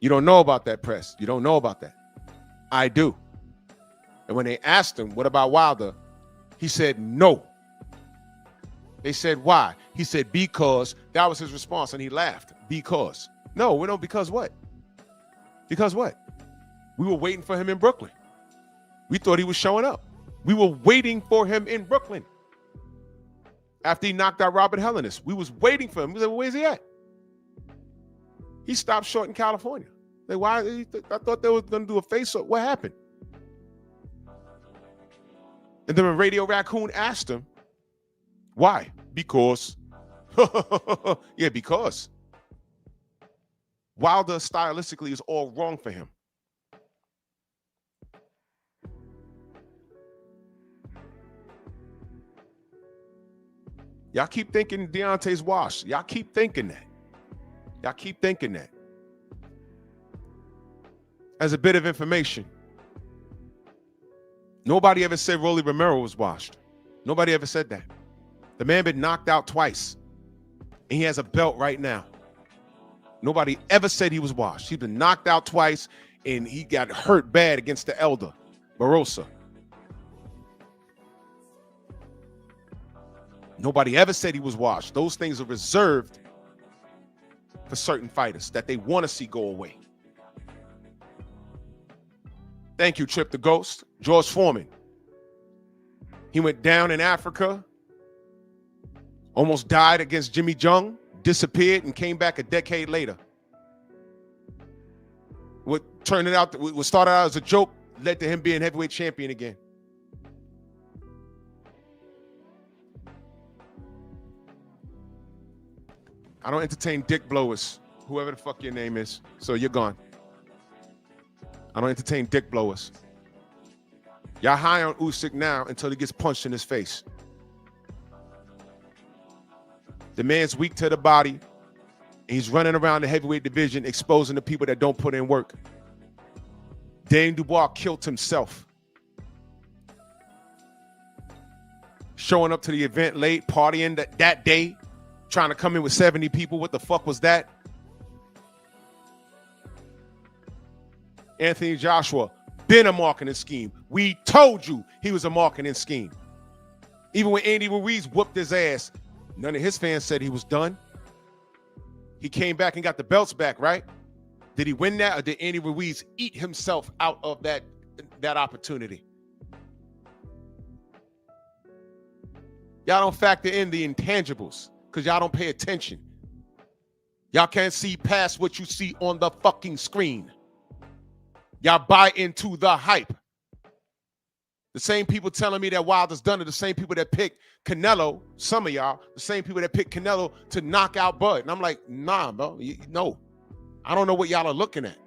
You don't know about that, press. You don't know about that. I do. And when they asked him, what about Wilder? He said, no. They said, why? He said, because. That was his response, and he laughed. Because. No, we don't. Because what? Because what? We were waiting for him in Brooklyn. We thought he was showing up. We were waiting for him in Brooklyn. After he knocked out Robert Helenius, we was waiting for him. We said, well, where's he at? He stopped short in California. Like, why? I thought they were going to do a face-off. What happened? And then when Radio Raccoon asked him, why? Because. Yeah, because. Wilder stylistically is all wrong for him. Y'all keep thinking Deontay's washed. Y'all keep thinking that. Y'all keep thinking that. As a bit of information, nobody ever said Rolly Romero was washed. Nobody ever said that. The man been knocked out twice, and he has a belt right now. Nobody ever said he was washed. He's been knocked out twice, and he got hurt bad against the elder, Barrosa. Nobody ever said he was washed. Those things are reserved for certain fighters that they want to see go away. Thank you, Trip the Ghost. George Foreman. He went down in Africa, almost died against Jimmy Jung, disappeared, and came back a decade later. What started out as a joke led to him being heavyweight champion again. I don't entertain dick blowers, whoever the fuck your name is. So you're gone. I don't entertain dick blowers. Y'all high on Usyk now until he gets punched in his face. The man's weak to the body. And he's running around the heavyweight division exposing the people that don't put in work. Dane Dubois killed himself. Showing up to the event late, partying that day, trying to come in with 70 people. What the fuck was that? Anthony Joshua, been a marketing scheme. We told you he was a marketing scheme. Even when Andy Ruiz whooped his ass, none of his fans said he was done. He came back and got the belts back, right? Did he win that, or did Andy Ruiz eat himself out of that opportunity? Y'all don't factor in the intangibles because y'all don't pay attention. Y'all can't see past what you see on the fucking screen. Y'all buy into the hype. The same people telling me that Wilder's done it, the same people that picked Canelo, some of y'all, the same people that picked Canelo to knock out Bud. And I'm like, nah, bro, no. I don't know what y'all are looking at.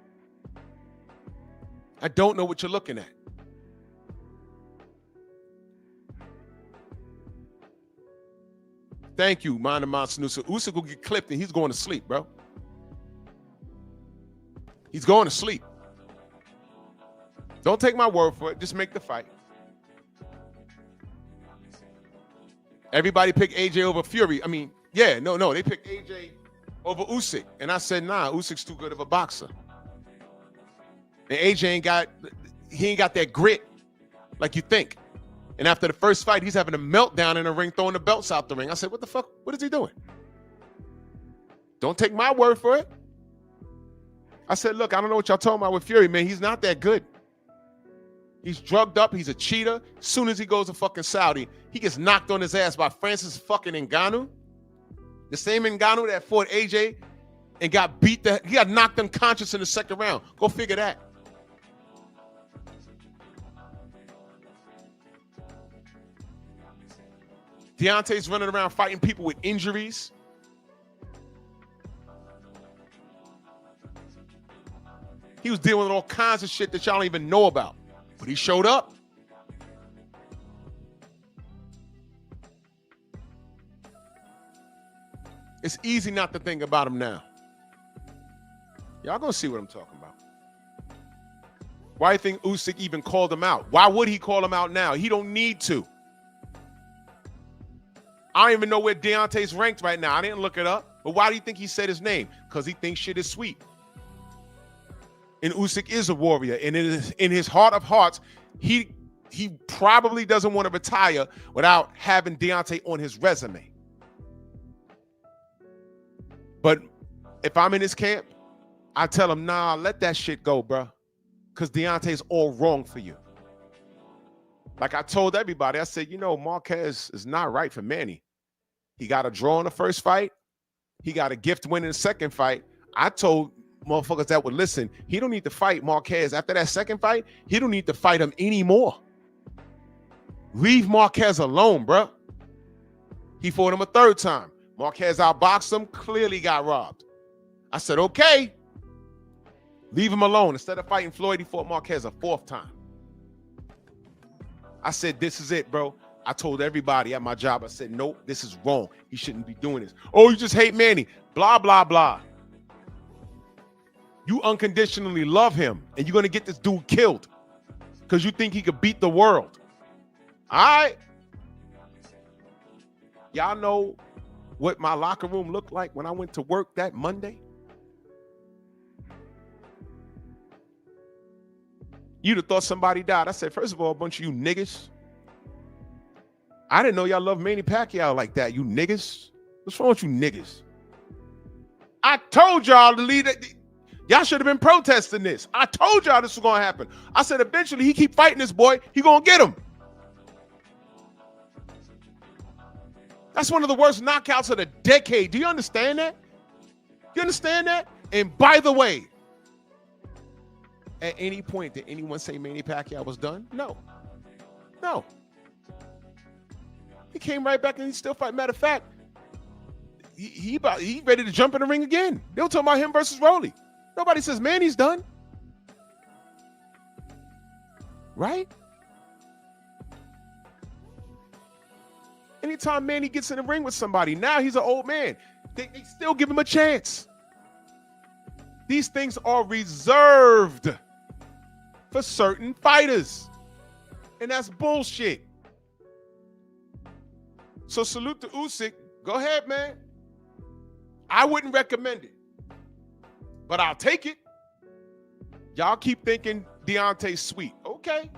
I don't know what you're looking at. Thank you, Mind of Monsanusa. Usyk will get clipped and he's going to sleep, bro. He's going to sleep. Don't take my word for it. Just make the fight. Everybody picked AJ over Fury. I mean, yeah, no, they picked AJ over Usyk. And I said, nah, Usyk's too good of a boxer. And AJ ain't got that grit like you think. And after the first fight, he's having a meltdown in the ring, throwing the belts out the ring. I said, what the fuck? What is he doing? Don't take my word for it. I said, look, I don't know what y'all talking about with Fury, man. He's not that good. He's drugged up. He's a cheater. As soon as he goes to fucking Saudi, he gets knocked on his ass by Francis fucking Ngannou. The same Ngannou that fought AJ and got he got knocked unconscious in the second round. Go figure that. Deontay's running around fighting people with injuries. He was dealing with all kinds of shit that y'all don't even know about. But he showed up. It's easy not to think about him now. Y'all gonna see what I'm talking about. Why do you think Usyk even called him out? Why would he call him out now? He don't need to. I don't even know where Deontay's ranked right now. I didn't look it up. But why do you think he said his name? Because he thinks shit is sweet. And Usyk is a warrior. And in his heart of hearts, he probably doesn't want to retire without having Deontay on his resume. But if I'm in his camp, I tell him, nah, let that shit go, bro. Because Deontay's all wrong for you. Like I told everybody, I said, you know, Marquez is not right for Manny. He got a draw in the first fight. He got a gift win in the second fight. I told motherfuckers that would listen, he don't need to fight Marquez. After that second fight, he don't need to fight him anymore. Leave Marquez alone, bro. He fought him a third time. Marquez outboxed him, clearly got robbed. I said, okay, leave him alone. Instead of fighting Floyd, he fought Marquez a fourth time. I said, this is it, bro. I told everybody at my job, I said, nope, this is wrong. He shouldn't be doing this. Oh, you just hate Manny. Blah, blah, blah. You unconditionally love him, and you're going to get this dude killed because you think he could beat the world. All right? Y'all know what my locker room looked like when I went to work that Monday? You'd have thought somebody died. I said, first of all, a bunch of you niggas. I didn't know y'all love Manny Pacquiao like that, you niggas. What's wrong with you niggas? I told y'all to leave it. Y'all should have been protesting this. I told y'all this was going to happen. I said, eventually, he keep fighting this boy. He going to get him. That's one of the worst knockouts of the decade. Do you understand that? You understand that? And by the way, at any point, did anyone say Manny Pacquiao was done? No. No. He came right back and he still fight. Matter of fact, he ready to jump in the ring again. They were talking about him versus Rolly. Nobody says Manny's done. Right? Anytime Manny gets in the ring with somebody, now he's an old man. They still give him a chance. These things are reserved for certain fighters. And that's bullshit. So salute to Usyk. Go ahead, man. I wouldn't recommend it, but I'll take it. Y'all keep thinking Deontay's sweet. Okay.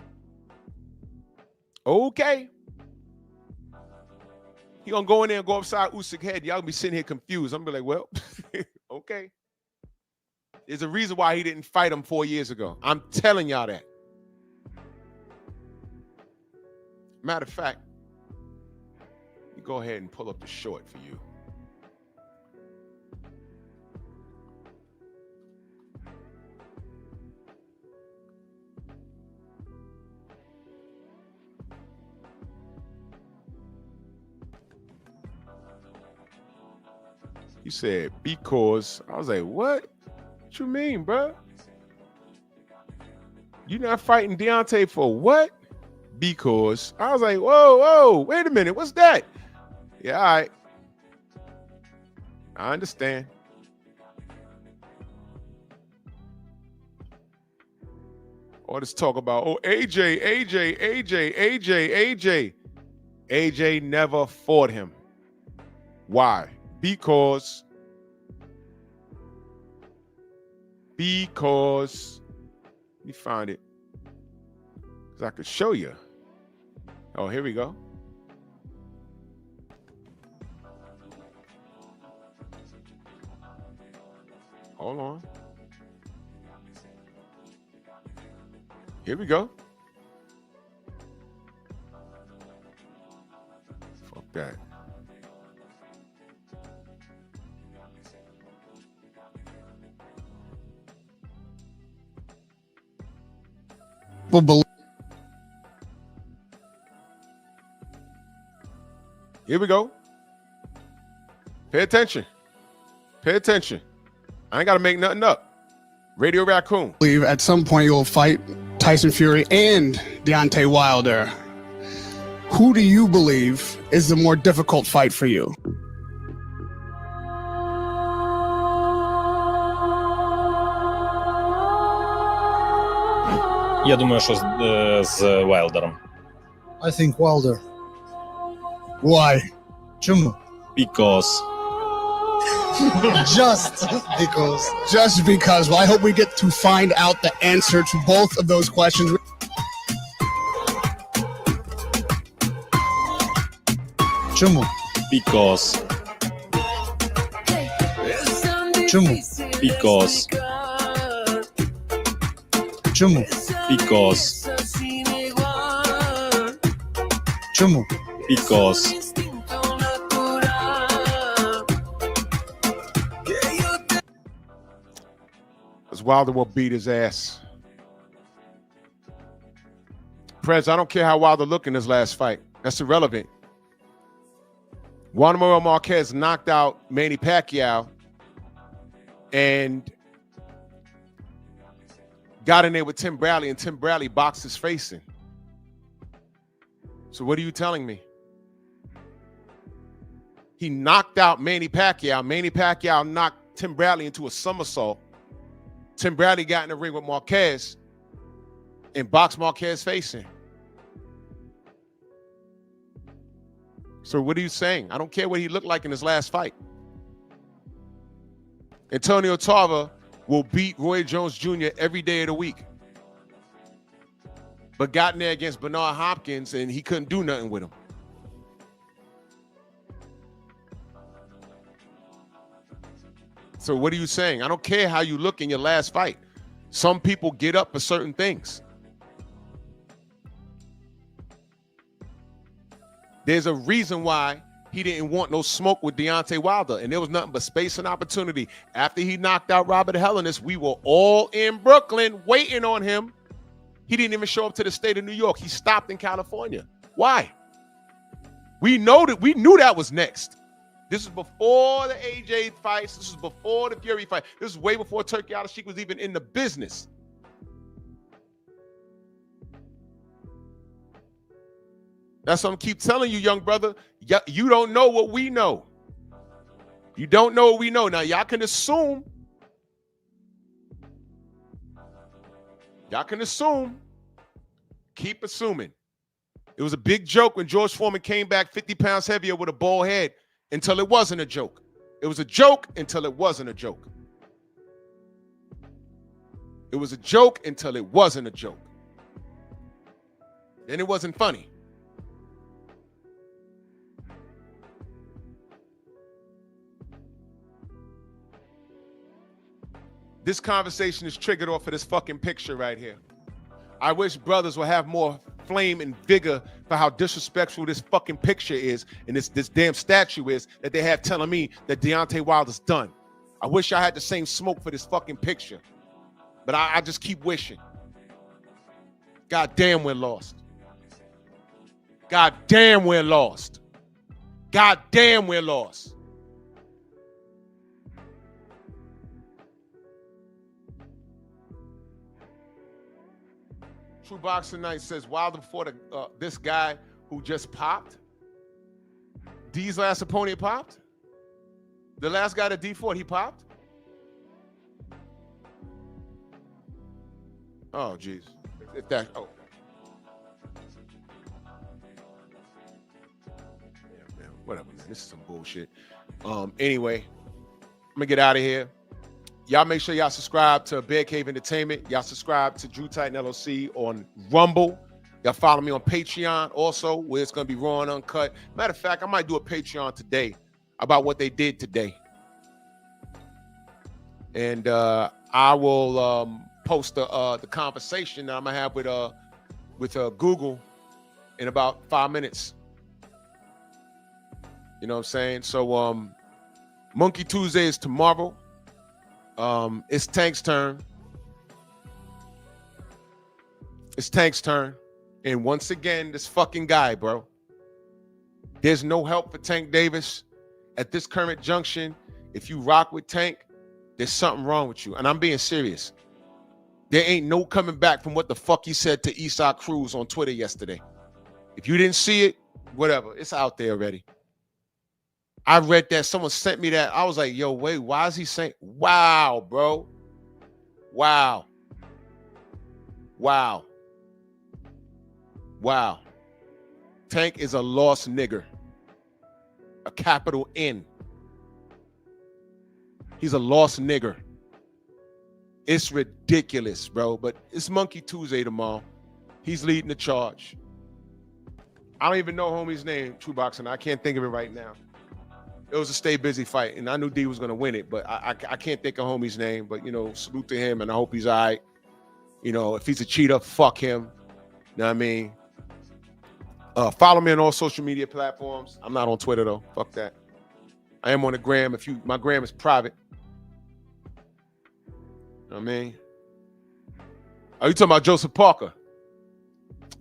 Okay. He gonna go in there and go upside Usyk's head. Y'all gonna be sitting here confused. I'm gonna be like, well, okay. There's a reason why he didn't fight him 4 years ago. I'm telling y'all that. Matter of fact, you go ahead and pull up the short for you. You said, because. I was like, what? What you mean, bro? You not fighting Deontay for what? Because. I was like, whoa, wait a minute. What's that? Yeah, all right. I understand. All this talk about, oh, AJ. AJ never fought him. Why? Because let me find it, because I could show you. Oh, here we go. Hold on. Here we go. Fuck that. Here we go. Pay attention. Pay attention. I ain't got to make nothing up. Radio Raccoon. Believe at some point you'll fight Tyson Fury and Deontay Wilder. Who do you believe is the more difficult fight for you? Я думаю, що з Вайлдером. I think Wilder. Why? Чому? Because. Just because. Just because. Well, I hope we get to find out the answer to both of those questions. Чому? Because. Чому? Because. Чому? Because. Чому? Because. Because Wilder will beat his ass. Prez, I don't care how Wilder looked in his last fight. That's irrelevant. Juan Manuel Marquez knocked out Manny Pacquiao and got in there with Tim Bradley, and Tim Bradley boxed his face in. So what are you telling me? He knocked out Manny Pacquiao. Manny Pacquiao knocked Tim Bradley into a somersault. Tim Bradley got in the ring with Marquez and boxed Marquez's face in. So what are you saying? I don't care what he looked like in his last fight. Antonio Tarver will beat Roy Jones Jr. every day of the week. But got in there against Bernard Hopkins and he couldn't do nothing with him. So what are you saying? I don't care how you look in your last fight. Some people get up for certain things. There's a reason why he didn't want no smoke with Deontay Wilder, and there was nothing but space and opportunity. After he knocked out Robert Helenius, we were all in Brooklyn waiting on him. He didn't even show up to the state of New York. He stopped in California. Why? We knew that was next. This is before the AJ fights. This is before the Fury fight. This is way before Turki Al-Sheikh was even in the business. That's what I keep telling you, young brother. You don't know what we know. You don't know what we know. Now, y'all can assume. Y'all can assume. Keep assuming. It was a big joke when George Foreman came back 50 pounds heavier with a bald head until it wasn't a joke. It was a joke until it wasn't a joke. It was a joke until it wasn't a joke. Then it wasn't funny. This conversation is triggered off of this fucking picture right here. I wish brothers would have more flame and vigor for how disrespectful this fucking picture is and this damn statue is that they have telling me that Deontay Wilder's done. I wish I had the same smoke for this fucking picture. But I just keep wishing. God damn, we're lost. God damn, we're lost. God damn, we're lost. True Boxing Night says Wilder before this guy who just popped. D's last opponent popped. The last guy that D fought, he popped. Oh, jeez. If that, oh. Yeah, man. Whatever, man. This is some bullshit. Anyway, I'm gonna get out of here. Y'all make sure y'all subscribe to Bear Cave Entertainment. Y'all subscribe to Drew Titan LLC on Rumble. Y'all follow me on Patreon also, where it's going to be raw and uncut. Matter of fact, I might do a Patreon today about what they did today. And I will post the conversation that I'm going to have with Google in about 5 minutes. You know what I'm saying? So Monkey Tuesday is tomorrow. It's Tank's turn. It's Tank's turn. And once again, this fucking guy, bro. There's no help for Tank Davis. At this current junction, if you rock with Tank, there's something wrong with you. And I'm being serious. There ain't no coming back from what the fuck he said to Esau Cruz on Twitter yesterday. If you didn't see it, whatever. It's out there already. I read that. Someone sent me that. I was like, yo, wait, why is he saying? Wow, bro. Wow. Wow. Wow. Tank is a lost nigger. A capital N. He's a lost nigger. It's ridiculous, bro. But it's Monkey Tuesday tomorrow. He's leading the charge. I don't even know homie's name, True Boxing. I can't think of it right now. It was a stay busy fight, and I knew D was going to win it, but I can't think of homie's name. But, you know, salute to him, and I hope he's all right. You know, if he's a cheater, fuck him. You know what I mean? Follow me on all social media platforms. I'm not on Twitter, though. Fuck that. I am on the gram. My gram is private. You know what I mean? Are you talking about Joseph Parker?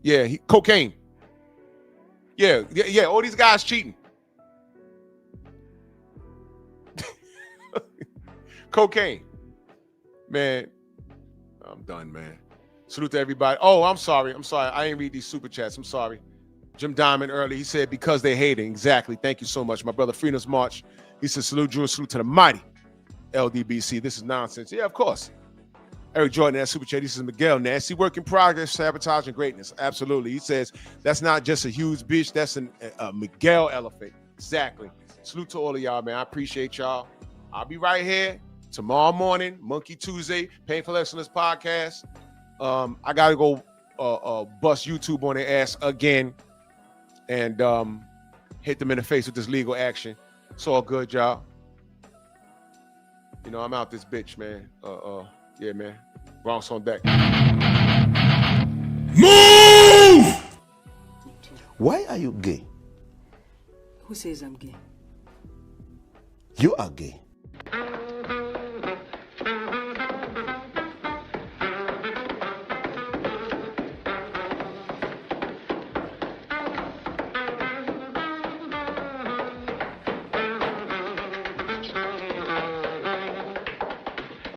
Yeah, cocaine. Yeah, all these guys cheating. Cocaine. Man, I'm done, man. Salute to everybody. Oh, I'm sorry. I ain't read these super chats. I'm sorry. Jim Diamond early, he said, because they hating. Exactly. Thank you so much. My brother Freedom's March. He said, salute, Drew, salute to the mighty LDBC. This is nonsense. Yeah, of course. Eric Jordan, that super chat. He says, Miguel, nasty work in progress, sabotaging greatness. Absolutely. He says, that's not just a huge bitch. That's a Miguel elephant. Exactly. Salute to all of y'all, man. I appreciate y'all. I'll be right here tomorrow morning, Monkey Tuesday, Painful Excellence Podcast. I got to go bust YouTube on their ass again and hit them in the face with this legal action. It's all good, y'all. You know, I'm out this bitch, man. Yeah, man. Bronx on deck. Move! Why are you gay? Who says I'm gay? You are gay.